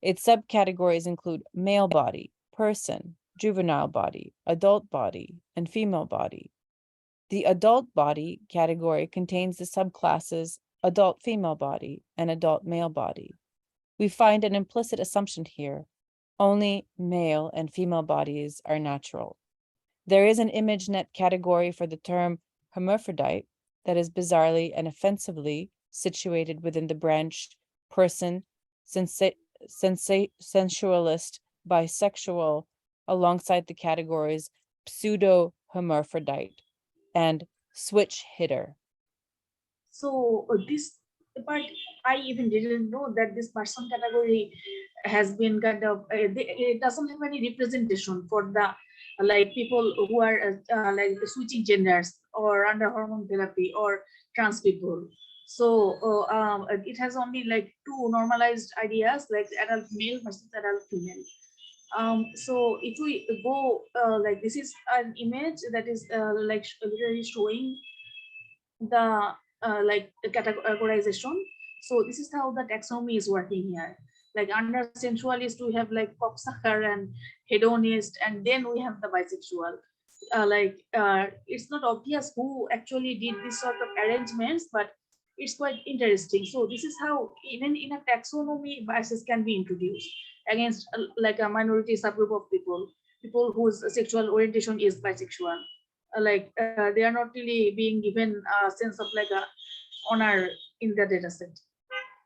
Its subcategories include male body, person, juvenile body, adult body, and female body. The adult body category contains the subclasses adult female body and adult male body. We find an implicit assumption here. Only male and female bodies are natural. There is an ImageNet category for the term hermaphrodite that is bizarrely and offensively situated within the branch person, sensualist, bisexual, alongside the categories pseudo-hermaphrodite and switch hitter. So this part, I even didn't know that this person category has been kind of, it doesn't have any representation for the like people who are like switching genders or under hormone therapy or trans people. So it has only like two normalized ideas, like adult male versus adult female. So if we go like this is an image that is like literally showing the like categorization. So this is how the taxonomy is working here. Like under sensualist, we have like cocksucker and hedonist, and then we have the bisexual. It's not obvious who actually did this sort of arrangements, but it's quite interesting. So this is how even in a taxonomy biases can be introduced against like a minority subgroup of people whose sexual orientation is bisexual. They are not really being given a sense of like a honor in the data set.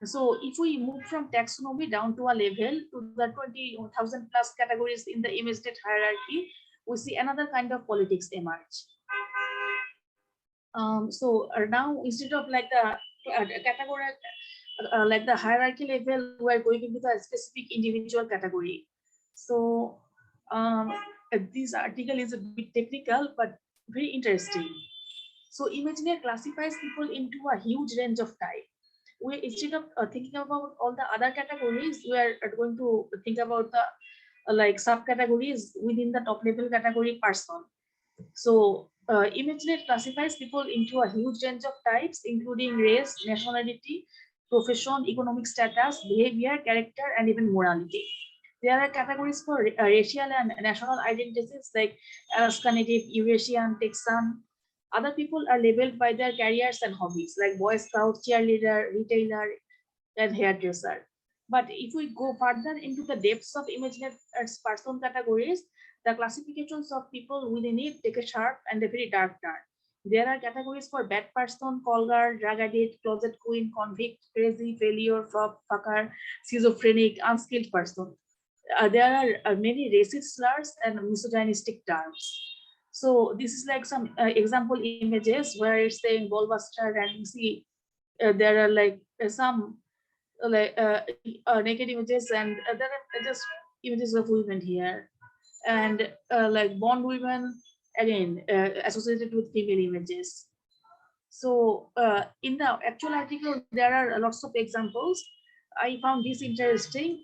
So if we move from taxonomy down to a level to the 20,000 plus categories in the ImageNet hierarchy, we see another kind of politics emerge. So now instead of like the category, like the hierarchy level, we are going into the specific individual category. So this article is a bit technical, but very interesting. So ImageNet classifies people into a huge range of type. We instead of thinking about all the other categories, we are going to think about the like subcategories within the top level category person. So ImageNet classifies people into a huge range of types, including race, nationality, profession, economic status, behavior, character, and even morality. There are categories for racial and national identities like Alaska Native, Eurasian, Texan. Other people are labeled by their careers and hobbies like Boy Scout, cheerleader, retailer, and hairdresser. But if we go further into the depths of ImageNet person categories, the classifications of people within it take a sharp and a very dark turn. There are categories for bad person, call girl, drug addict, closet queen, convict, crazy, failure, flop, fucker, schizophrenic, unskilled person. There are many racist slurs and misogynistic terms. So this is like some example images where it's saying ballbuster, and you see there are like some like naked images, and there are just images of women here, and like Bond women again associated with female images. So in the actual article, there are lots of examples. I found this interesting,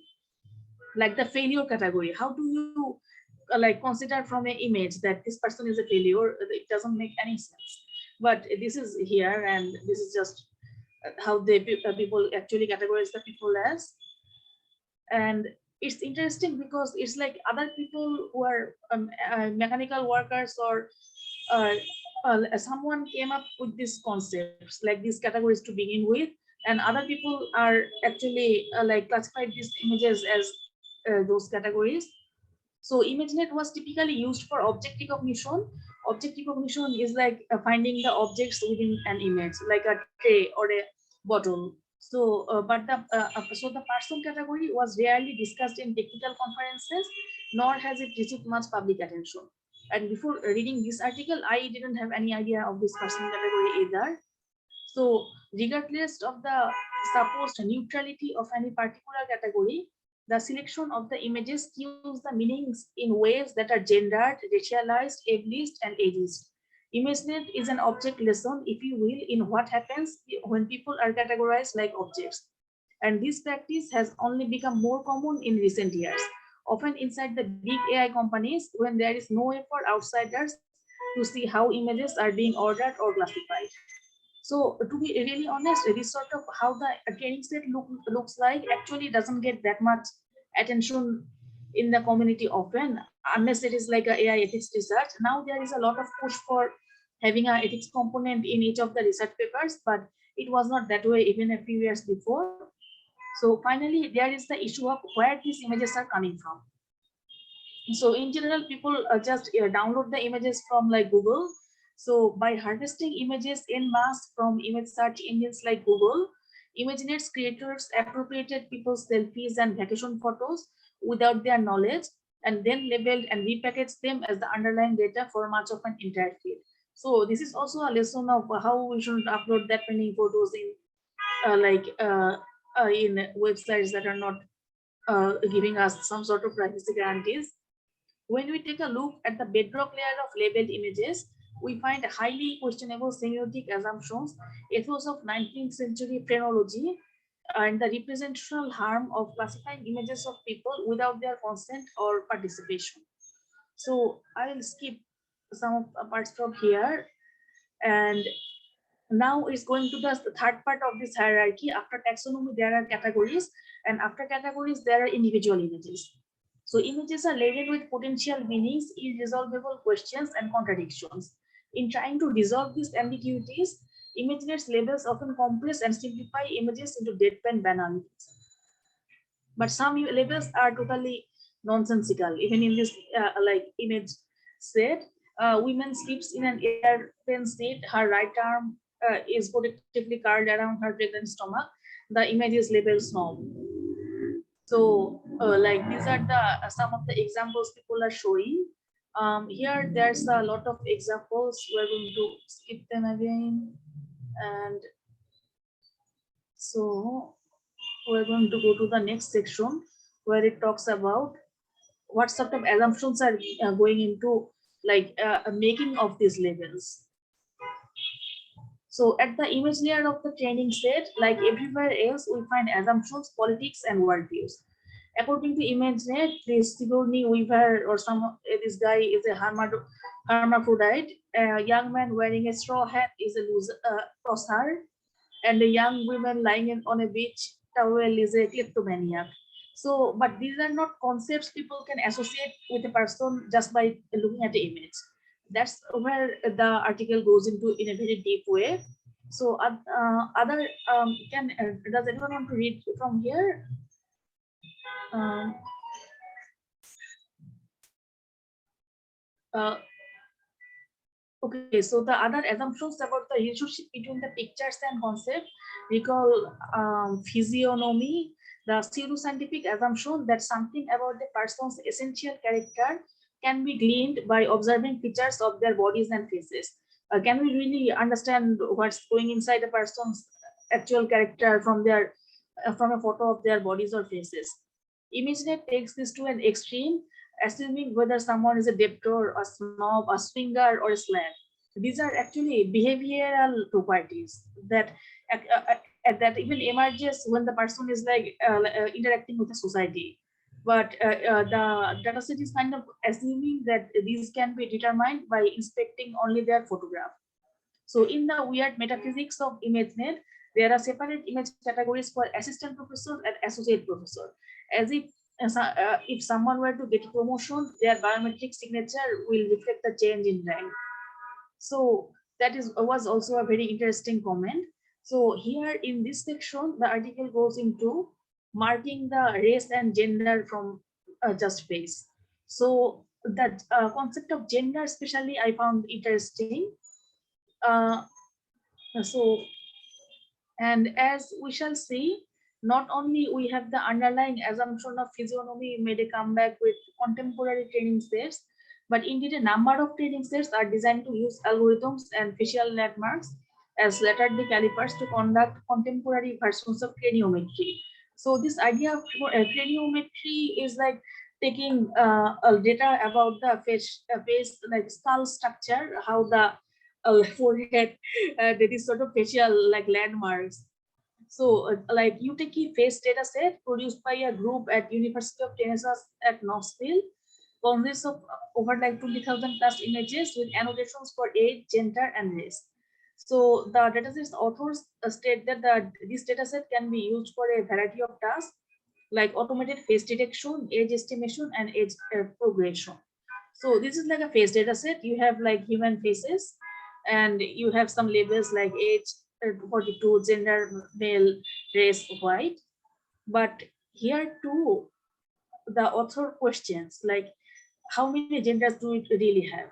like the failure category. How do you like consider from an image that this person is a failure? It doesn't make any sense. But this is here, and this is just how they people actually categorize the people as. And it's interesting because it's like other people who are mechanical workers or someone came up with these concepts, like these categories to begin with, and other people are actually like classified these images as those categories. So ImageNet was typically used for object recognition. Object recognition is like finding the objects within an image, like a tray or a bottle. So, but the person category was rarely discussed in technical conferences, nor has it received much public attention. And before reading this article, I didn't have any idea of this person category either. So, regardless of the supposed neutrality of any particular category, the selection of the images cues the meanings in ways that are gendered, racialized, ableist, and ageist. ImageNet is an object lesson, if you will, in what happens when people are categorized like objects. And this practice has only become more common in recent years, often inside the big AI companies when there is no way for outsiders to see how images are being ordered or classified. So to be really honest, this sort of how the training set looks like actually doesn't get that much attention in the community often, unless it is like a AI ethics research. Now there is a lot of push for having an ethics component in each of the research papers, but it was not that way even a few years before. So finally, there is the issue of where these images are coming from. So in general, people just download the images from like Google. So by harvesting images in mass from image search engines like Google, ImageNet's creators appropriated people's selfies and vacation photos without their knowledge, and then labeled and repackaged them as the underlying data for much of an entire feed. So this is also a lesson of how we shouldn't upload that many photos in websites that are not giving us some sort of privacy guarantees. When we take a look at the bedrock layer of labeled images, we find highly questionable semiotic assumptions, ethos of 19th century phrenology, and the representational harm of classifying images of people without their consent or participation. So I will skip some of the parts from here, and now it's going to the third part of this hierarchy. After taxonomy, there are categories, and after categories, there are individual images. So images are laden with potential meanings, irresolvable questions, and contradictions. In trying to resolve these ambiguities, ImageNet's labels often compress and simplify images into deadpan banalities. But some labels are totally nonsensical. Even in this image set, woman sleeps in an airplane seat. Her right arm is protectively curled around her pregnant stomach. The image is labeled snob. So like these are the some of the examples people are showing. Here there's a lot of examples. We're going to skip them again. And so we're going to go to the next section where it talks about what sort of assumptions are going into like making of these labels. So at the image layer of the training set, like everywhere else, we find assumptions, politics, and worldviews. According to ImageNet, this Sigourney Weaver or this guy is a hermaphrodite. A young man wearing a straw hat is a loser, and a young woman lying on a beach towel is a kleptomaniac. So, but these are not concepts people can associate with a person just by looking at the image. That's where the article goes into in a very deep way. So, does anyone want to read from here? Okay, so the other assumptions about the relationship between the pictures and concept recall physiognomy, the pseudoscientific assumption that something about the person's essential character can be gleaned by observing features of their bodies and faces. Can we really understand what's going inside a person's actual character from a photo of their bodies or faces? ImageNet takes this to an extreme, assuming whether someone is a debtor, a snob, a swinger, or a slave. These are actually behavioral properties that that even emerges when the person is like interacting with the society. But the dataset is kind of assuming that these can be determined by inspecting only their photograph. So in the weird metaphysics of ImageNet, there are separate image categories for assistant professor and associate professor, as if someone were to get a promotion, their biometric signature will reflect the change in rank. So that was also a very interesting comment. So here in this section, the article goes into marking the race and gender from just face. So that concept of gender especially I found interesting. So And as we shall see, not only we have the underlying assumption of physiognomy made a comeback with contemporary training sets, but indeed a number of training sets are designed to use algorithms and facial landmarks as letter-D calipers to conduct contemporary versions of craniometry. So this idea of craniometry is like taking data about the face like skull structure, how the forehead, that is sort of facial like landmarks. So like you take a face data set produced by a group at University of Tennessee at Knoxville, consists of over like 20,000 plus images with annotations for age, gender, and race. So the dataset authors state that this dataset can be used for a variety of tasks like automated face detection, age estimation, and age progression. So this is like a face dataset. You have like human faces, and you have some labels like age 42, gender male, race white. But here too, the author questions like how many genders do it really have?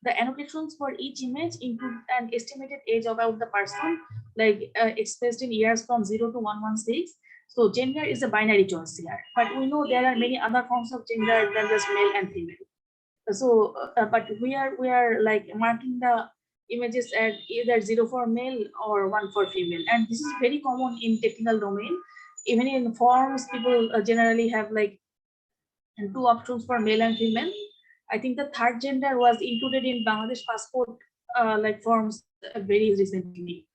The annotations for each image include an estimated age about the person, like expressed in years from 0 to 116. So gender is a binary choice here, but we know there are many other forms of gender than just male and female. So, but we are like marking the images at either 0 for male or 1 for female, and this is very common in technical domain. Even in forms, people generally have like two options for male and female. I think the third gender was included in Bangladesh passport like forms very recently.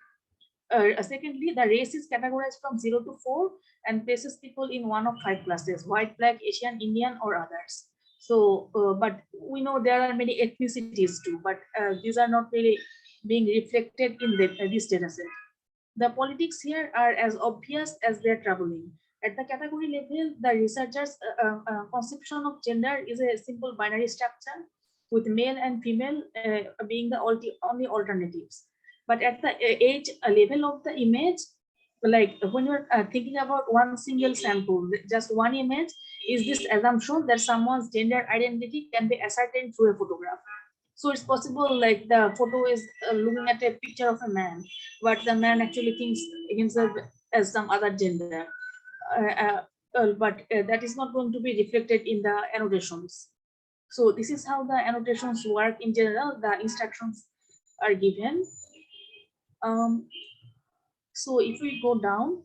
Secondly, the race is categorized from 0 to 4 and places people in one of 5 classes: white, black, Asian, Indian, or others. So, but we know there are many ethnicities too, but these are not really being reflected in this data set. The politics here are as obvious as they're troubling. At the category level, the researchers' conception of gender is a simple binary structure, with male and female being the only alternatives. But at the age level of the image, like when you're thinking about one single sample, just one image, is this assumption that someone's gender identity can be ascertained through a photograph. So it's possible like the photo is looking at a picture of a man, but the man actually thinks himself as some other gender. But that is not going to be reflected in the annotations. So this is how the annotations work in general. The instructions are given. So if we go down,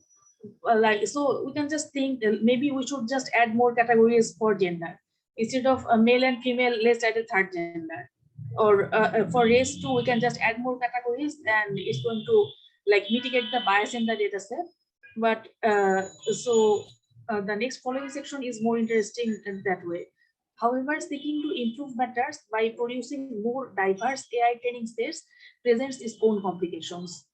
like, so we can just think maybe we should just add more categories for gender. Instead of male and female, let's add a third gender. Or for race too, we can just add more categories, and it's going to like mitigate the bias in the data set. But the next following section is more interesting in that way. However, seeking to improve matters by producing more diverse AI training sets presents its own complications.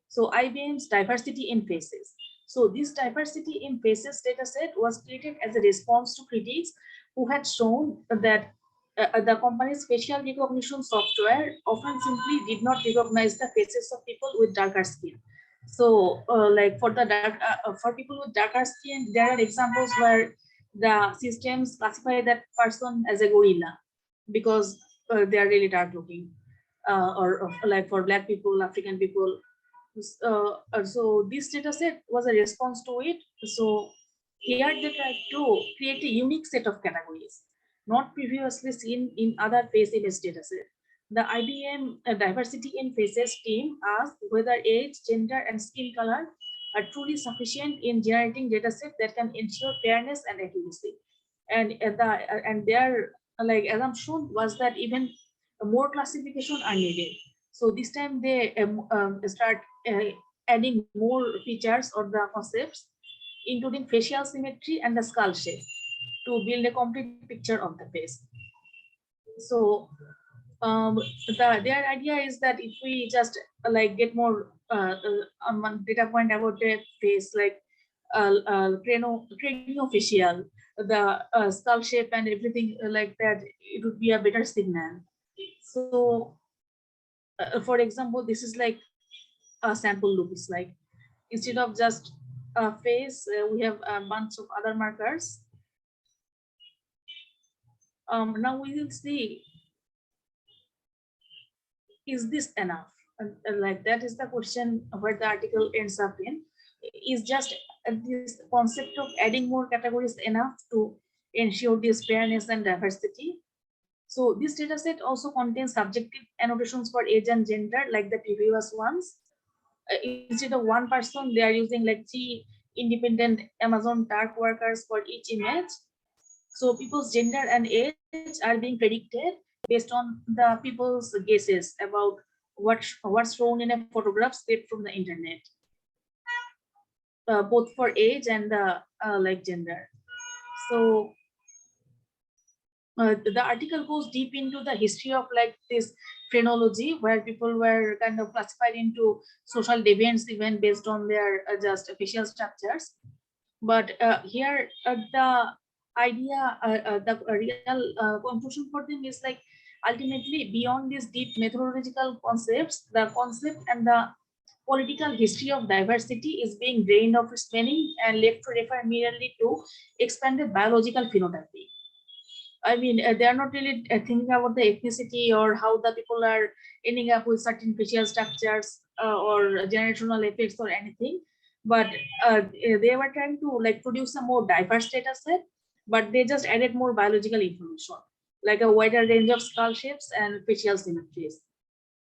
So IBM's diversity in faces. So this diversity in faces dataset was created as a response to critics who had shown that the company's facial recognition software often simply did not recognize the faces of people with darker skin. So like for for people with darker skin, there are examples where the systems classify that person as a gorilla because they are really dark looking. Or like for Black people, African people. So this data set was a response to it. So here they tried to create a unique set of categories, not previously seen in other face image data set. The IBM diversity in faces team asked whether age, gender, and skin color are truly sufficient in generating data set that can ensure fairness and accuracy. And their like assumption was that even more classification are needed. So this time they start adding more features or the concepts, including facial symmetry and the skull shape, to build a complete picture of the face. So their idea is that if we just like get more data point about the face, like craniofacial, the skull shape and everything like that, it would be a better signal. So for example, this is like a sample look is like, instead of just a face, we have a bunch of other markers. Now we will see, is this enough? like that is the question where the article ends up in. Is just this concept of adding more categories enough to ensure this fairness and diversity? So this data set also contains subjective annotations for age and gender like the previous ones. Instead of one person, they are using like 3 independent Amazon dark workers for each image. So people's gender and age are being predicted based on the people's guesses about what's shown in a photograph scraped from the internet, both for age and like gender. So the article goes deep into the history of like this phrenology, where people were kind of classified into social deviants even based on their just facial structures. But here the idea, the real conclusion for them is like ultimately beyond these deep methodological concepts, the concept and the political history of diversity is being drained of its meaning and left to refer merely to expanded biological phenotyping. I mean, they are not really thinking about the ethnicity or how the people are ending up with certain facial structures or generational effects or anything. But they were trying to like produce a more diverse data set, but they just added more biological information, like a wider range of skull shapes and facial symmetries.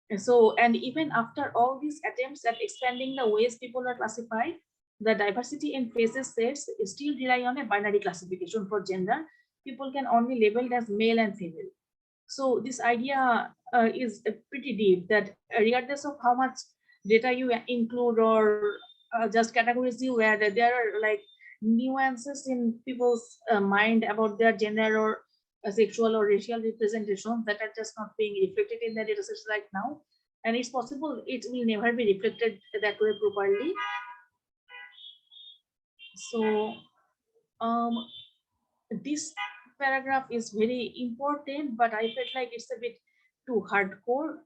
And even after all these attempts at expanding the ways people are classified, the diversity in faces sets still rely on a binary classification for gender. People can only labeled as male and female. So this idea is pretty deep, that regardless of how much data you include or just categories you add, there are like nuances in people's mind about their gender or sexual or racial representations that are just not being reflected in the datasets right now. And it's possible it will never be reflected that way properly. So this paragraph is very important, but I felt like it's a bit too hardcore.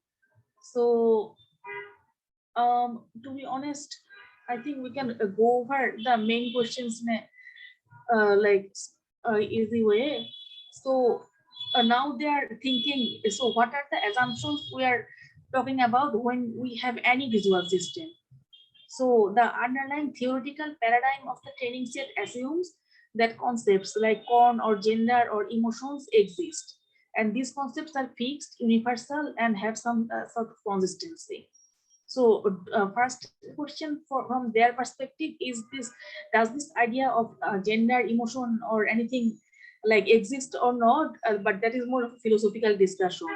So to be honest, I think we can go over the main questions in a easy way. So now they are thinking, so what are the assumptions we are talking about when we have any visual system? So the underlying theoretical paradigm of the training set assumes that concepts like corn or gender or emotions exist. And these concepts are fixed, universal, and have some sort of consistency. So first question from their perspective is this: does this idea of gender, emotion, or anything like exist or not? But that is more of a philosophical discussion.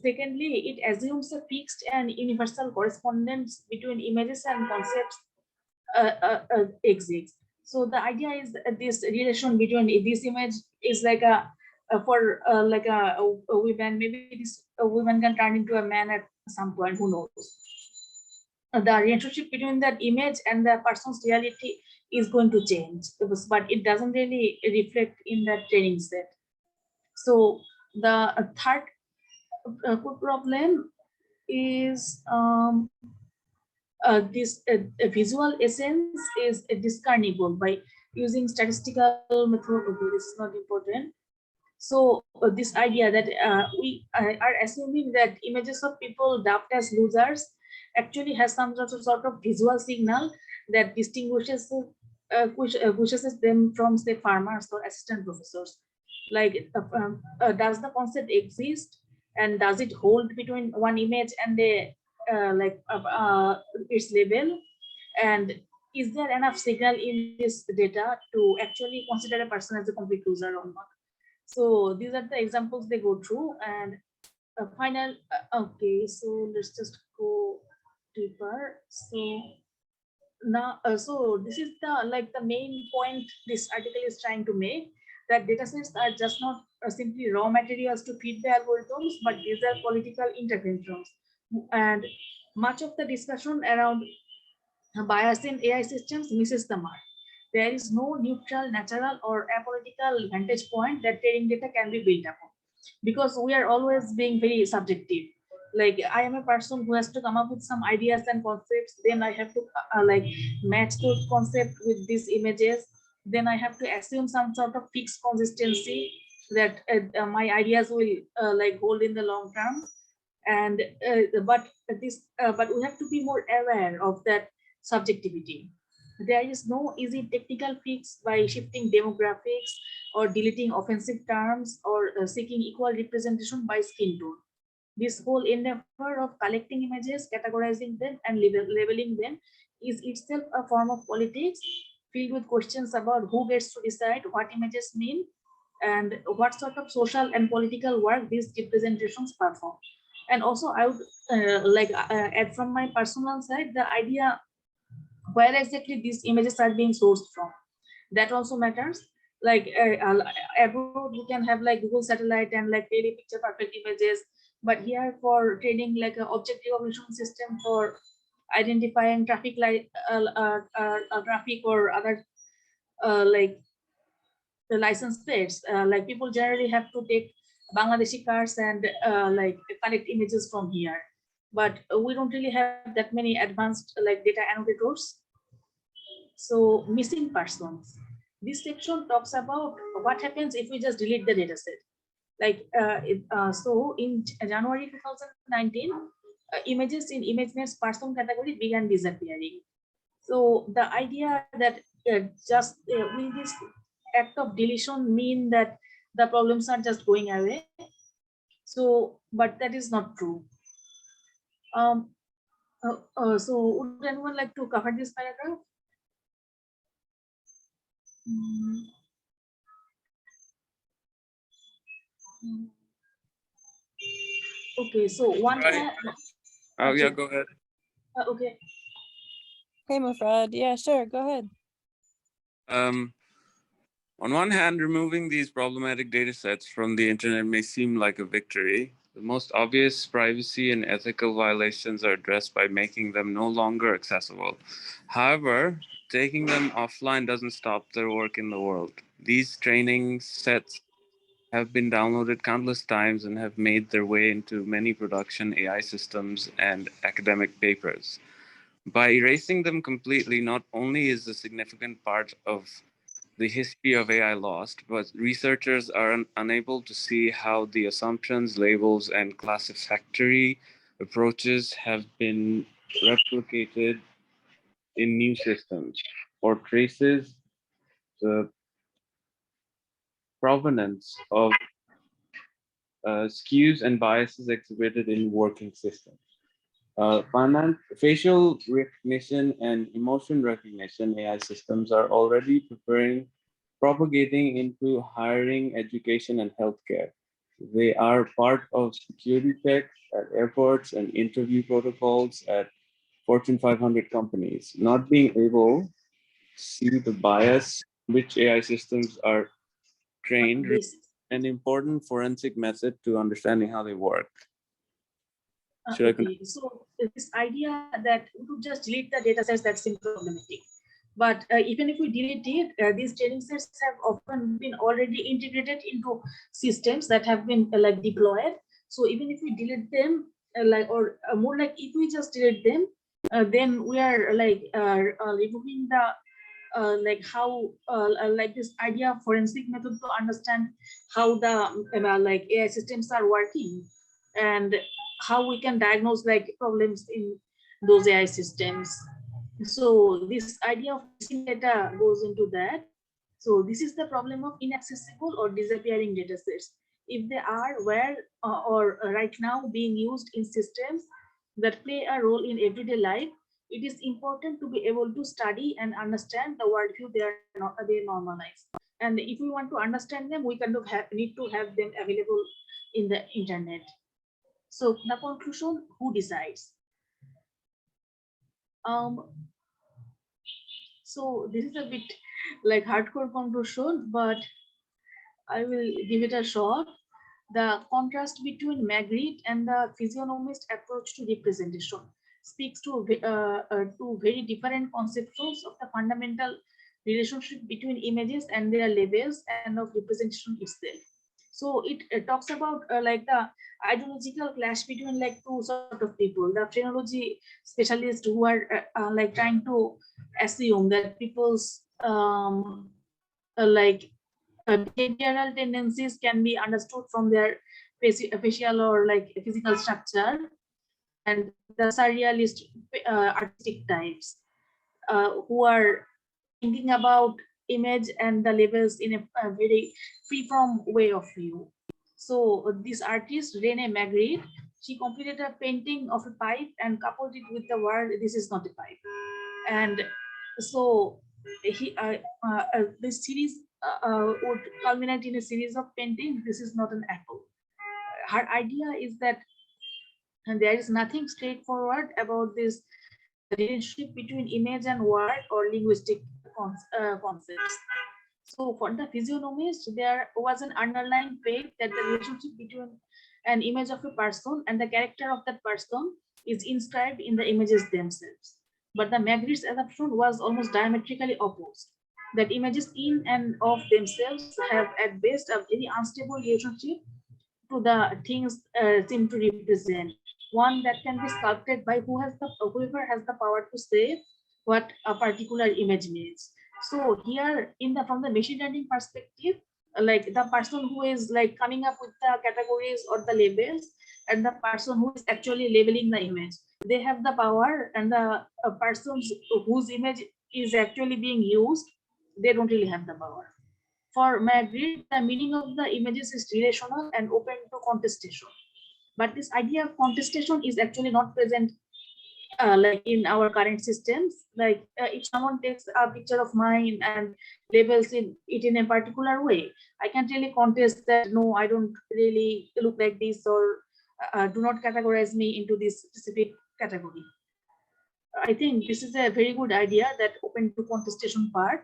Secondly, it assumes a fixed and universal correspondence between images and concepts exists. So the idea is this relation between this image is like for like a woman, maybe this woman can turn into a man at some point, who knows. The relationship between that image and the person's reality is going to change, but it doesn't really reflect in that training set. So the third problem is this visual essence is discernible by using statistical method. Okay, this is not important. So this idea that we are assuming that images of people dubbed as losers actually has some sort of visual signal that distinguishes pushes them from, say, farmers or assistant professors. Like, does the concept exist, and does it hold between one image and the its label? And is there enough signal in this data to actually consider a person as a complete loser or not? So these are the examples they go through. And final, okay, so let's just go deeper. So now, so this is the main point this article is trying to make, that datasets are just not simply raw materials to feed the algorithms, but these are political interventions. And much of the discussion around bias in AI systems misses the mark. There is no neutral, natural, or apolitical vantage point that training data can be built upon, because we are always being very subjective. Like, I am a person who has to come up with some ideas and concepts, then I have to match those concepts with these images, then I have to assume some sort of fixed consistency that my ideas will hold in the long term. And but we have to be more aware of that subjectivity. There is no easy technical fix by shifting demographics or deleting offensive terms or seeking equal representation by skin tone. This whole endeavor of collecting images, categorizing them, and labeling them is itself a form of politics filled with questions about who gets to decide what images mean and what sort of social and political work these representations perform. And also, I would add from my personal side the idea where exactly these images are being sourced from. That also matters. Like abroad, we can have like Google Satellite and like really picture perfect images, but here for training like an object recognition system for identifying traffic light, traffic or other like the license plates, like people generally have to take Bangladeshi cars and like collect images from here. But we don't really have that many advanced like data annotators. So missing persons. This section talks about what happens if we just delete the dataset. Like so in January 2019, images in ImageNet's person category began disappearing. So the idea that just will this act of deletion mean that the problems are just going away? So, but that is not true. So would anyone like to cover this paragraph? Okay, so one. Oh yeah, go ahead. Okay. Hey, Mufrad. Yeah, sure. Go ahead. On one hand, removing these problematic data sets from the internet may seem like a victory. The most obvious privacy and ethical violations are addressed by making them no longer accessible. However, taking them offline doesn't stop their work in the world. These training sets have been downloaded countless times and have made their way into many production AI systems and academic papers. By erasing them completely, not only is a significant part of the history of AI lost, but researchers are unable to see how the assumptions, labels, and classificatory approaches have been replicated in new systems or traces the provenance of skews and biases exhibited in working systems. Facial recognition and emotion recognition AI systems are already propagating into hiring, education, and healthcare. They are part of security checks at airports and interview protocols at Fortune 500 companies. Not being able to see the bias which AI systems are trained is an important forensic method to understanding how they work. Okay, so this idea that we could just delete the data sets, that seems problematic. But even if we delete it, these training sets have often been already integrated into systems that have been like deployed. So even if we delete them, more like if we just delete them, then we are like removing the like how like this idea of forensic method to understand how the like AI systems are working and how we can diagnose like problems in those AI systems. So this idea of missing data goes into that. So this is the problem of inaccessible or disappearing data sets. If they are where or right now being used in systems that play a role in everyday life, it is important to be able to study and understand the worldview they normalize. And if we want to understand them, we kind of need to have them available in the internet. So the conclusion, who decides? So this is a bit like hardcore conclusion, but I will give it a shot. The contrast between Magritte and the physiognomist approach to representation speaks to very different conceptions of the fundamental relationship between images and their labels and of representation itself. So it talks about like the ideological clash between like two sort of people, the phrenology specialists who are like trying to assume that people's like behavioral tendencies can be understood from their facial or like physical structure, and the surrealist artistic types who are thinking about image and the labels in a very free from way of view. So this artist Rene Magritte, she completed a painting of a pipe and coupled it with the word "this is not a pipe." And so this series would culminate in a series of paintings. This is not an apple. Her idea is that there is nothing straightforward about this relationship between image and word or linguistic concepts. So for the physiognomist, there was an underlying faith that the relationship between an image of a person and the character of that person is inscribed in the images themselves. But the Magritte's assumption was almost diametrically opposed. That images in and of themselves have at best a very unstable relationship to the things seem to represent. One that can be sculpted by whoever has the power to say what a particular image means. So here, from the machine learning perspective, like the person who is like coming up with the categories or the labels, and the person who is actually labeling the image, they have the power, and the persons whose image is actually being used, they don't really have the power. For Magritte, the meaning of the images is relational and open to contestation. But this idea of contestation is actually not present like in our current systems. Like if someone takes a picture of mine and labels it in a particular way, I can't really contest that, no, I don't really look like this, or do not categorize me into this specific category. I think this is a very good idea, that open to contestation part.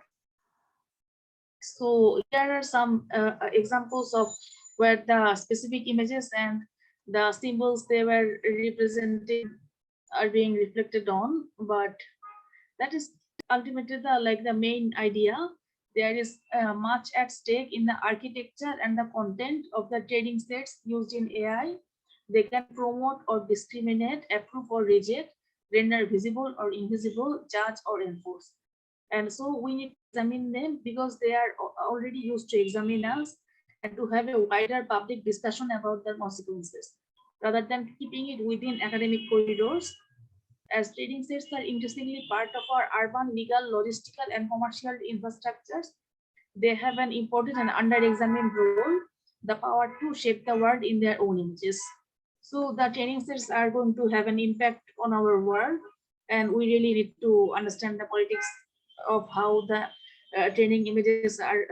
So here are some examples of where the specific images and the symbols they were representing are being reflected on, but that is ultimately the main idea. There is much at stake in the architecture and the content of the training sets used in AI. They can promote or discriminate, approve or reject, render visible or invisible, judge or enforce. And so we need to examine them because they are already used to examine us, and to have a wider public discussion about their consequences, rather than keeping it within academic corridors. As training sets are increasingly part of our urban, legal, logistical, and commercial infrastructures, they have an important and under-examined role, the power to shape the world in their own images. So the training sets are going to have an impact on our world, and we really need to understand the politics of how the training images are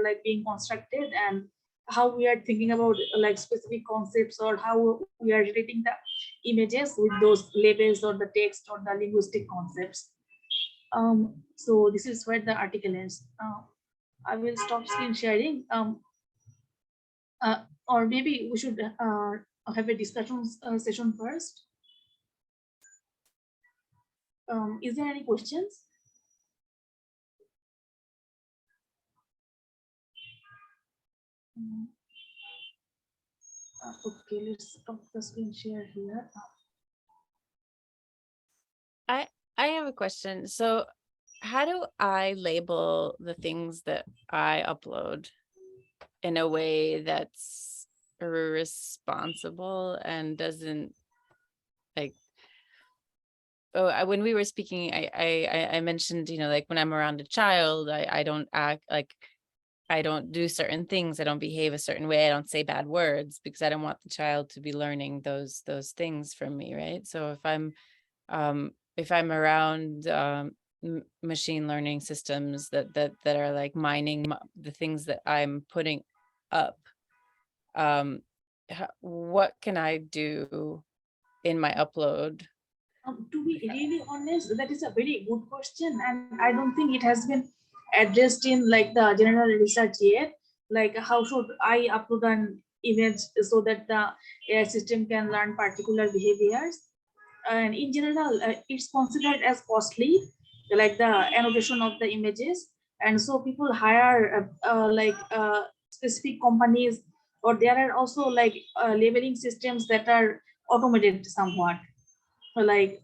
like being constructed, and how we are thinking about like specific concepts, or how we are relating the images with those labels or the text or the linguistic concepts. So this is where the article ends. I will stop screen sharing. Or maybe we should have a discussion session first. Is there any questions? Okay, let's stop the screen share here. I have a question. So how do I label the things that I upload in a way that's responsible and doesn't like, when we were speaking, I mentioned, like when I'm around a child, I don't act like, I don't do certain things. I don't behave a certain way. I don't say bad words because I don't want the child to be learning those things from me, right? So if I'm around machine learning systems that are like mining the things that I'm putting up, what can I do in my upload? To be really honest, that is a very good question, and I don't think it has been addressed in like the general research yet. Like, how should I upload an image so that the AI system can learn particular behaviors? And in general, it's considered as costly, like the annotation of the images, and so people hire specific companies, or there are also like labeling systems that are automated somewhat, like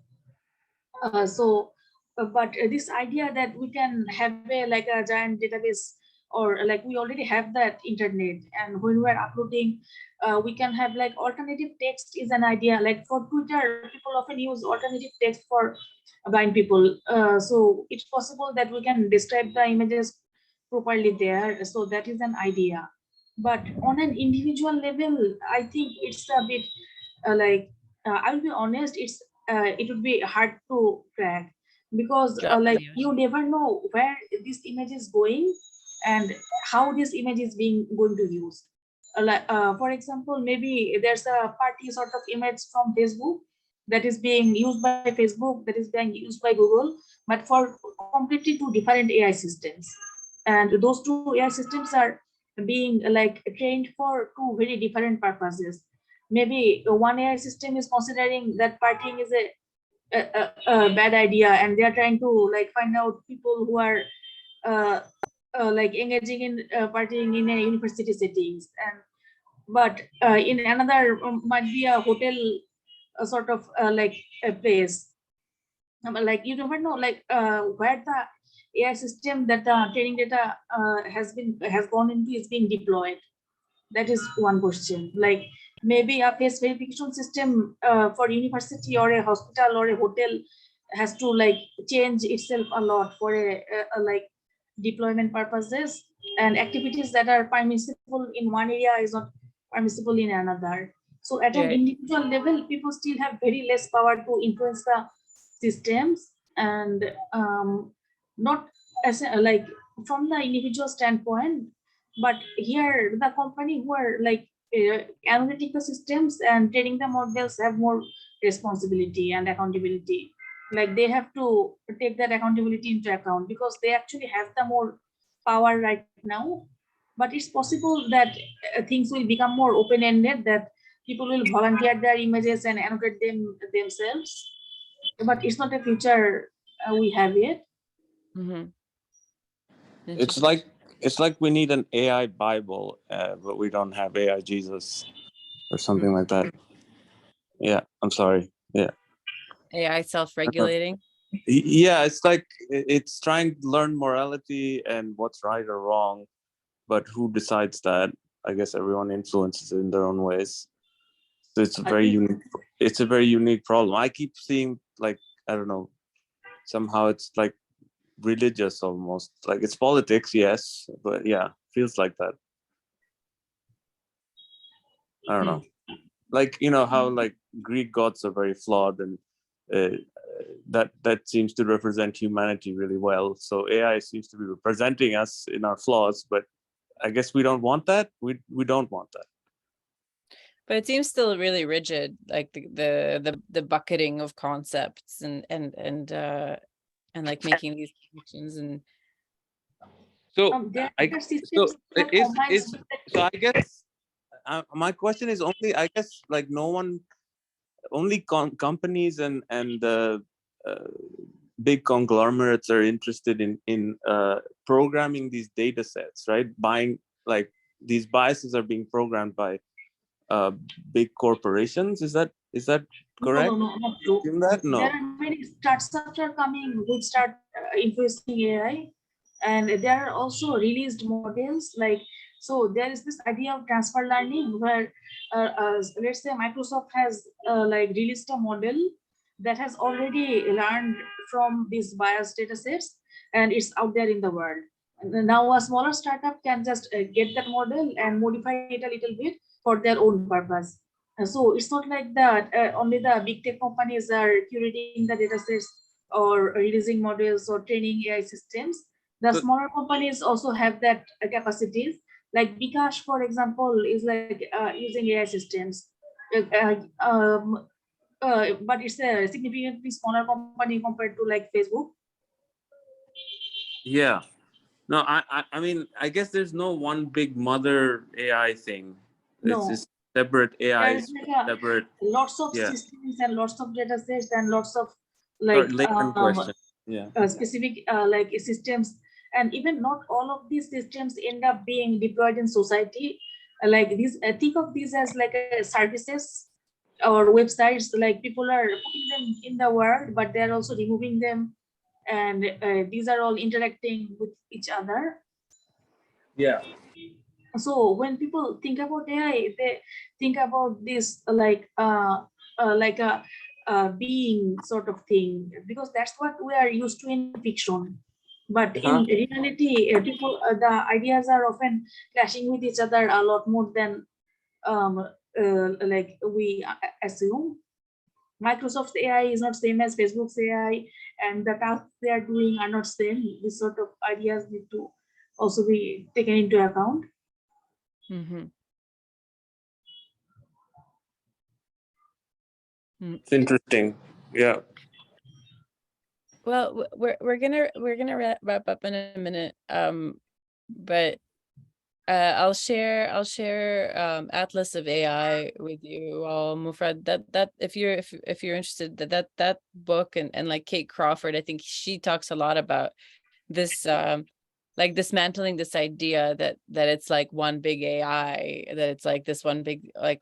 but this idea that we can have a like a giant database or like we already have that internet, and when we're uploading, we can have like alternative text is an idea. Like for Twitter, people often use alternative text for blind people. So it's possible that we can describe the images properly there. So that is an idea. But on an individual level, I think it's a bit I'll be honest, it would be hard to crack, because like you never know where this image is going and how this image is going to use. For example, maybe there's a party sort of image from Facebook that is being used by Facebook, that is being used by Google, but for completely two different AI systems. And those two AI systems are being like trained for two very different purposes. Maybe one AI system is considering that partying is a bad idea, and they are trying to like find out people who are like engaging in partying in a university settings. And but in another might be a hotel sort of like a place. Like you never know like where the AI system that the training data has gone into is being deployed. That is one question. Like maybe a face verification system for university or a hospital or a hotel has to like change itself a lot for a like deployment purposes, and activities that are permissible in one area is not permissible in another. So at an individual level, people still have very less power to influence the systems, and not as like from the individual standpoint, but here the company who are like analytical systems and training the models have more responsibility and accountability. Like they have to take that accountability into account, because they actually have the more power right now. But it's possible that things will become more open-ended, that people will volunteer their images and annotate them themselves. But it's not a future we have yet. Mm-hmm. It's like we need an AI Bible, but we don't have AI Jesus or something like that. Yeah, I'm sorry. Yeah. AI self-regulating. Yeah, it's like it's trying to learn morality and what's right or wrong, but who decides that? I guess everyone influences it in their own ways. So it's a very unique problem. I keep seeing like, I don't know, somehow it's like religious almost. Like it's politics, yes, but yeah, feels like that. I don't know. Like, you know how like Greek gods are very flawed, and that seems to represent humanity really well. So AI seems to be representing us in our flaws, but I guess we don't want that. We don't want that. But it seems still really rigid, like the bucketing of concepts and like making these connections. And so I guess my question is only, I guess, like only companies and big conglomerates are interested in programming these data sets, right? Buying, like, these biases are being programmed by big corporations. Is that correct? No, not true. No. There are many startups are coming which start influencing AI, and there are also released models. Like, so there is this idea of transfer learning where let's say Microsoft has like released a model that has already learned from these biased data sets, and it's out there in the world. And now a smaller startup can just get that model and modify it a little bit for their own purpose. So it's not like that only the big tech companies are curating the data sets or releasing models or training AI systems. The smaller companies also have that capacities. Like Bikash, for example, is like using AI systems. But it's a significantly smaller company compared to like Facebook. Yeah. No, I mean, I guess there's no one big mother AI thing. No. It's just separate AIs, like separate. Lots of systems and lots of data sets and lots of like specific like systems, and even not all of these systems end up being deployed in society. Like these, think of these as like services or websites. Like people are putting them in the world, but they're also removing them, and these are all interacting with each other. Yeah. So when people think about AI, they think about this like a being sort of thing, because that's what we are used to in fiction. But in reality, people, the ideas are often clashing with each other a lot more than like we assume. Microsoft's AI is not same as Facebook's AI, and the tasks they are doing are not same. This sort of ideas need to also be taken into account. It's interesting. Yeah. Well, we're gonna wrap up in a minute. But I'll share Atlas of AI with you all, Mufrad. That if you're interested, that book and like Kate Crawford, I think she talks a lot about this like dismantling this idea that it's like one big AI, that it's like this one big like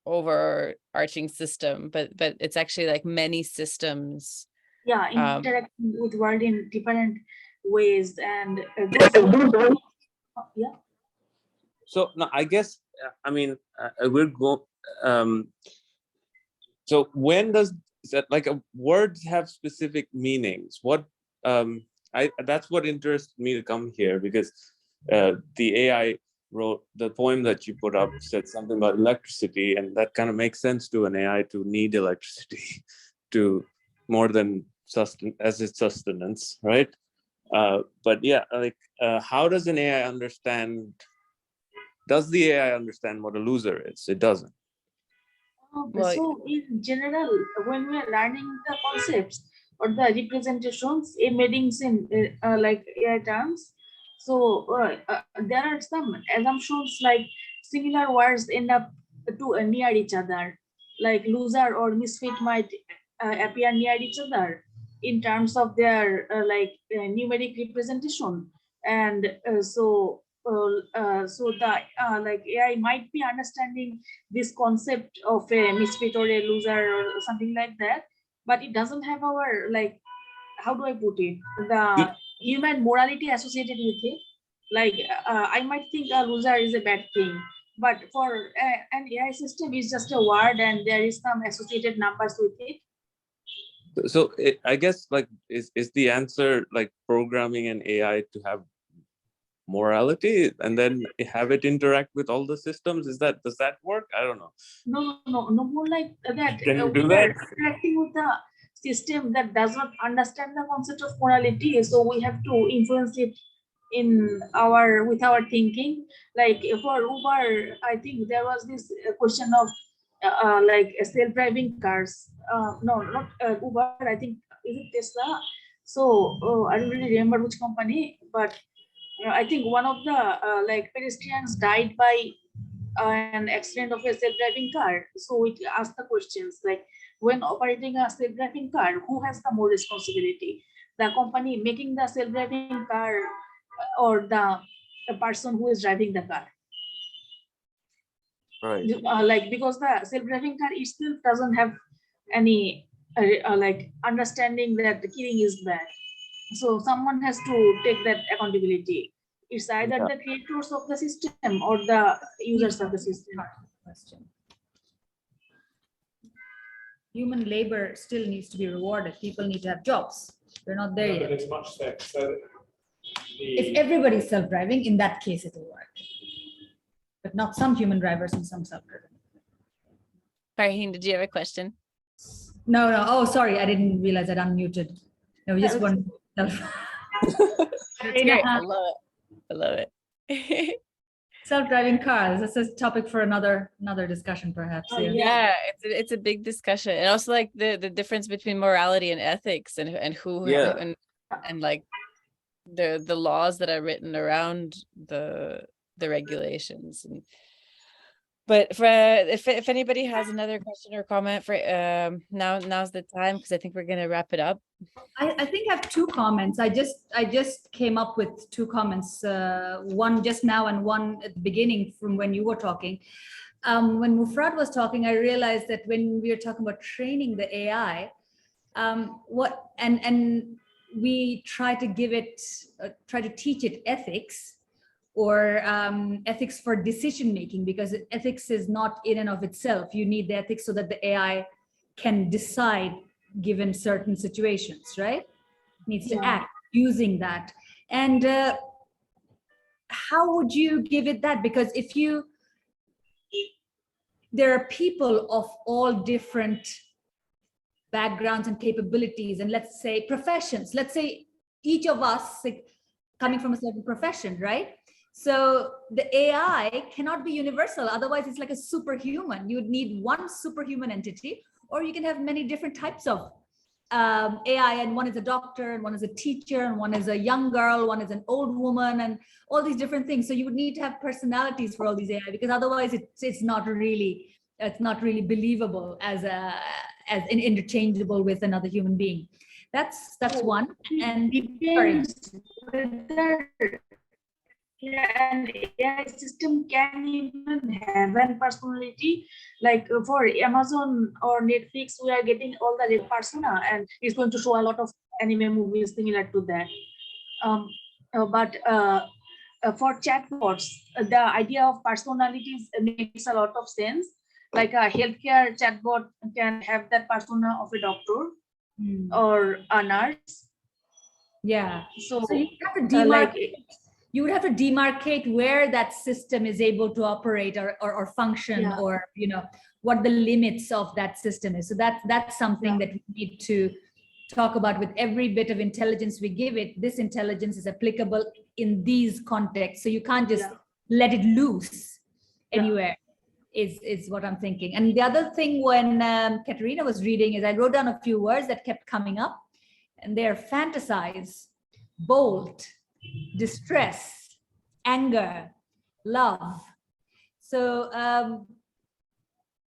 overarching system, but it's actually like many systems. Yeah, interacting with world in different ways, and those yeah. So no, I guess I mean we'll go. So when does that, like, words have specific meanings? What that's what interests me to come here, because the AI wrote the poem that you put up, said something about electricity, and that kind of makes sense to an AI to need electricity to more than as its sustenance, right? But yeah, like how does an AI understand? Does the AI understand what a loser is? It doesn't. So in general, when we are learning the concepts or the representations, embeddings in like AI terms, so there are some assumptions like similar words end up to near each other, like loser or misfit might appear near each other in terms of their numeric representation, and so the like AI might be understanding this concept of a misfit or a loser or something like that, but it doesn't have our, like, how do I put it, the human morality associated with it. Like I might think a loser is a bad thing, but for an AI system is just a word and there is some associated numbers with it. So I guess, like, is the answer like programming an AI to have morality and then have it interact with all the systems? Does that work? I don't know. No, more like that. Can you We do are that? interacting with the system that does not understand the concept of morality, so we have to influence it in with our thinking. Like for Uber, I think there was this question of like self-driving cars. No, not Uber. I think is it Tesla. So I don't really remember which company, but I think one of the like pedestrians died by an accident of a self-driving car. So we ask the questions like, when operating a self-driving car, who has the more responsibility? The company making the self-driving car, or the person who is driving the car? Right. Like, because the self-driving car itself doesn't have any like understanding that the killing is bad. So someone has to take that accountability. It's either the creators of the system or the users of the system. Question. Human labor still needs to be rewarded. People need to have jobs. We're not there yet. It's much there. So if everybody's self-driving, in that case, it will work. But not some human drivers and some self-driven. Farheen, did you have a question? No. Oh, sorry. I didn't realize I'd unmuted. No, just one. Katerina. I love it. Self-driving cars. That's a topic for another discussion, perhaps. Yeah, it's a big discussion, and also like the difference between morality and ethics, and who and like the laws that are written around the regulations. And but for if anybody has another question or comment, for now's the time, because I think we're gonna wrap it up. I think I have two comments. I just came up with two comments, one just now and one at the beginning from when you were talking. When Mufrad was talking, I realized that when we were talking about training the AI, and we try to give it, try to teach it ethics, or ethics for decision making, because ethics is not in and of itself. You need the ethics so that the AI can decide given certain situations, right? Needs to act using that. And how would you give it that? Because if you, there are people of all different backgrounds and capabilities, and let's say professions, let's say each of us like, coming from a certain profession, right? So the AI cannot be universal. Otherwise, it's like a superhuman. You would need one superhuman entity, or you can have many different types of AI, and one is a doctor, and one is a teacher, and one is a young girl, one is an old woman, and all these different things. So you would need to have personalities for all these AI, because otherwise it's not really believable as interchangeable with another human being. That's one. And depends whether an AI system can even have a personality. Like for Amazon or Netflix, we are getting all the red persona, and it's going to show a lot of anime movies similar to that. But for chatbots, the idea of personalities makes a lot of sense. Like a healthcare chatbot can have that persona of a doctor or a nurse. Yeah. So you have to demarcate. You would have to demarcate where that system is able to operate or function, or what the limits of that system is. So that's something that we need to talk about with every bit of intelligence we give it. This intelligence is applicable in these contexts. So you can't just let it loose anywhere. Is what I'm thinking. And the other thing, when Katerina was reading, is I wrote down a few words that kept coming up, and they're fantasize, bold, distress, anger, love. So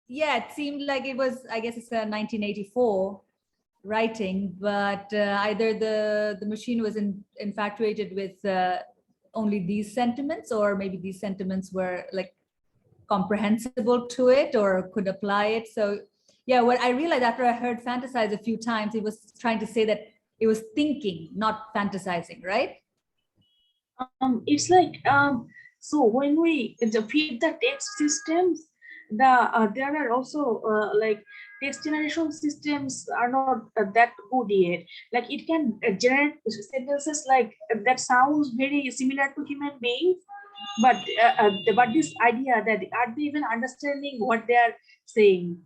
it seemed like it was, I guess it's a 1984 writing, but either the machine was infatuated with only these sentiments, or maybe these sentiments were like comprehensible to it or could apply it. So what I realized after I heard fantasize a few times, it was trying to say that it was thinking, not fantasizing, right? It's like so when we feed the text systems, there are also like text generation systems are not that good yet. Like it can generate sentences like that sounds very similar to human beings, but this idea that are they even understanding what they are saying,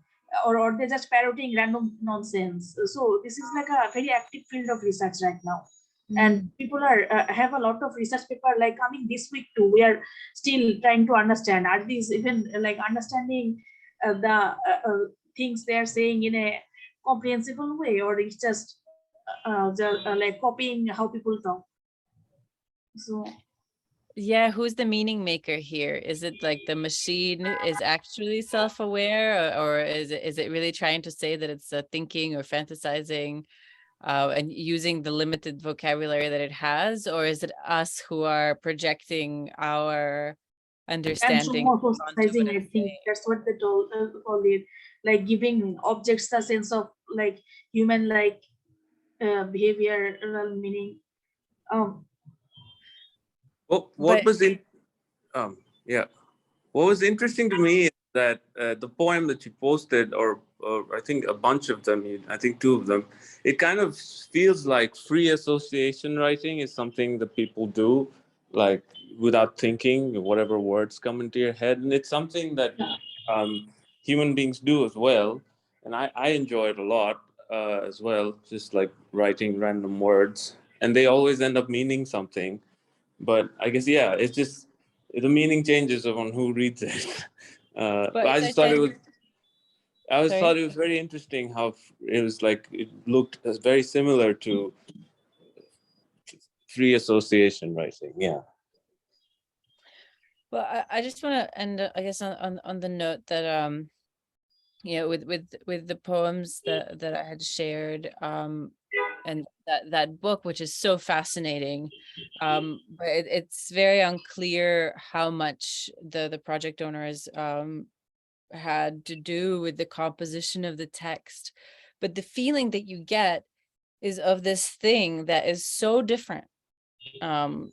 or they're just parroting random nonsense. So this is like a very active field of research right now. And people are have a lot of research paper like coming this week too. We are still trying to understand, are these even like understanding the things they are saying in a comprehensible way, or it's just like copying how people talk. So who's the meaning maker here? Is it like the machine is actually self-aware, or is it really trying to say that it's thinking or fantasizing and using the limited vocabulary that it has, or is it us who are projecting our understanding? Anthropomorphizing, I think that's what they call it, like giving objects a sense of like human like behavioral meaning. What was interesting to me is that the poem that you posted, or I think a bunch of them, I think two of them, it kind of feels like free association writing is something that people do, like without thinking, whatever words come into your head. And it's something that human beings do as well. And I enjoy it a lot as well, just like writing random words. And they always end up meaning something. But I guess, it's just the meaning changes on who reads it. But I just thought it was, thought it was very interesting how it was like, it looked very similar to free association writing. Yeah. Well, I just want to end, I guess, on the note that with the poems that I had shared, and that book, which is so fascinating, but it's very unclear how much the project owners had to do with the composition of the text, but the feeling that you get is of this thing that is so different in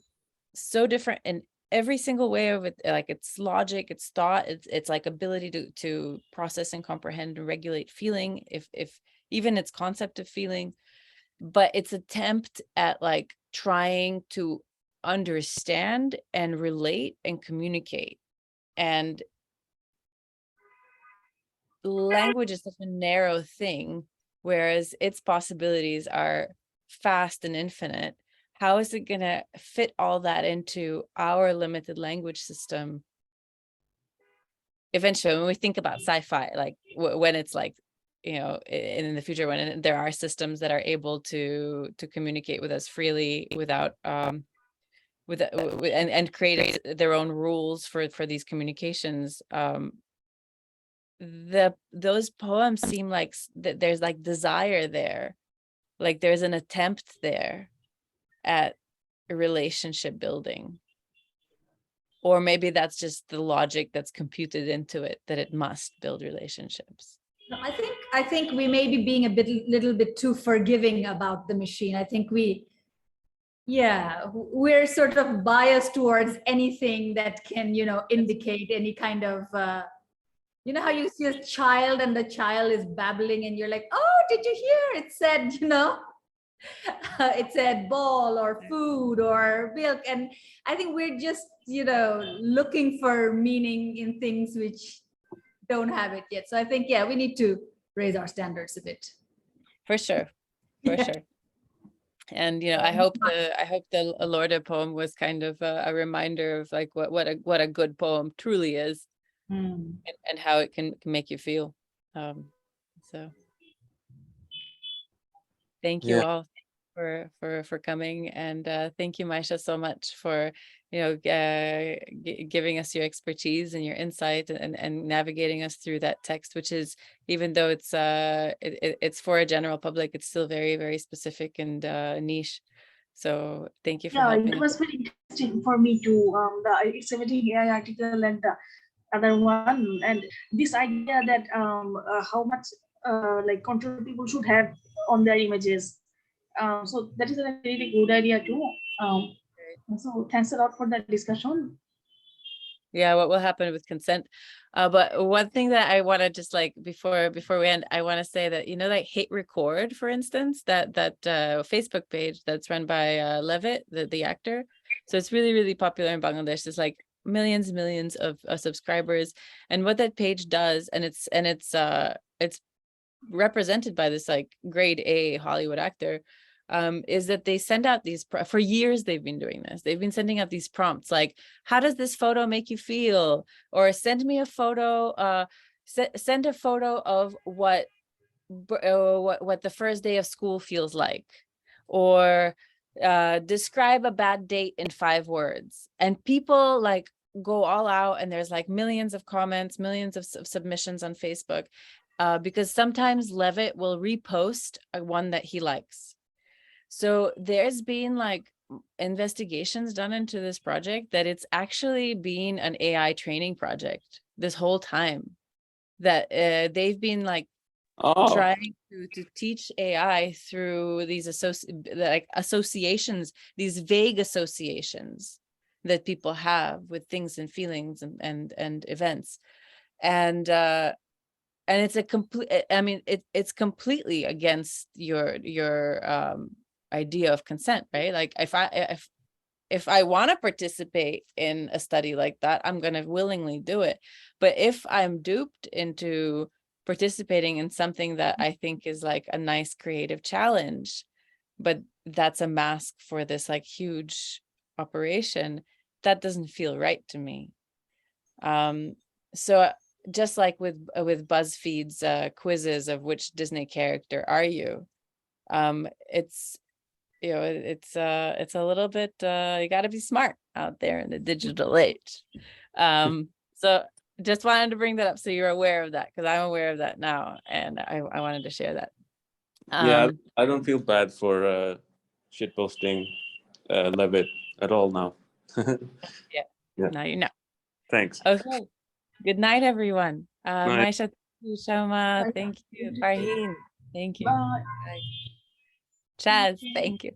every single way of it, like its logic, its thought, its like ability to process and comprehend and regulate feeling, if even its concept of feeling, but its attempt at like trying to understand and relate and communicate. And language is such a narrow thing, whereas its possibilities are vast and infinite. How is it going to fit all that into our limited language system? Eventually, when we think about sci-fi, like when it's like, you know, in the future, when there are systems that are able to communicate with us freely without and create their own rules for these communications, those poems seem like that there's like desire there, like there's an attempt there at a relationship building. Or maybe that's just the logic that's computed into it, that it must build relationships. No, I think we may be being a little bit too forgiving about the machine. I think we're sort of biased towards anything that can, you know, indicate any kind of, you know how you see a child and the child is babbling and you're like, oh, did you hear? It said, you know, it said ball or food or milk. And I think we're just, you know, looking for meaning in things which don't have it yet. So I think, yeah, we need to raise our standards a bit. For sure, for sure. And, you know, I hope the Lorda poem was kind of a reminder of like what a good poem truly is, and how it can make you feel. So thank you all for coming, and thank you, Mayeesha, so much for, you know, giving us your expertise and your insight and navigating us through that text, which is, even though it's for a general public, it's still very, very specific and niche. So thank you for helping. It was very interesting for me to the Excavating AI article and the other one, and this idea that how much like control people should have on their images. So that is a really good idea too. So thanks a lot for that discussion. Yeah, what will happen with consent? But one thing that I want to just like before we end, I want to say that, you know, like Hate Record, for instance, that Facebook page that's run by Levitt, the actor. So it's really, really popular in Bangladesh. There's like millions and millions of subscribers, and what that page does, and it's represented by this like grade A Hollywood actor, is that they send out these, for years they've been doing this. They've been sending out these prompts like, how does this photo make you feel? Or send me a photo, send a photo of what the first day of school feels like. Or describe a bad date in 5 words. And people like go all out, and there's like millions of comments, millions of submissions on Facebook, because sometimes Levitt will repost one that he likes. So there's been like investigations done into this project that it's actually been an AI training project this whole time, that they've been like trying to teach AI through these associations, these vague associations that people have with things and feelings and events. And it's a complete, I mean, it's completely against your idea of consent, right? Like if I want to participate in a study like that, I'm going to willingly do it. But if I'm duped into participating in something that I think is like a nice creative challenge, but that's a mask for this like huge operation, that doesn't feel right to me. So just like with BuzzFeed's quizzes of which Disney character are you, it's, you know, it's a little bit, you got to be smart out there in the digital age. So just wanted to bring that up so you're aware of that, because I'm aware of that now, and I wanted to share that. Yeah, I don't feel bad for shit posting Levitt at all now. Yeah, now you know. Thanks. Okay. Good night, everyone. Night. Mayeesha, thank you, Shoma, thank you, Farheen, thank you. Bye. Chaz, thank you.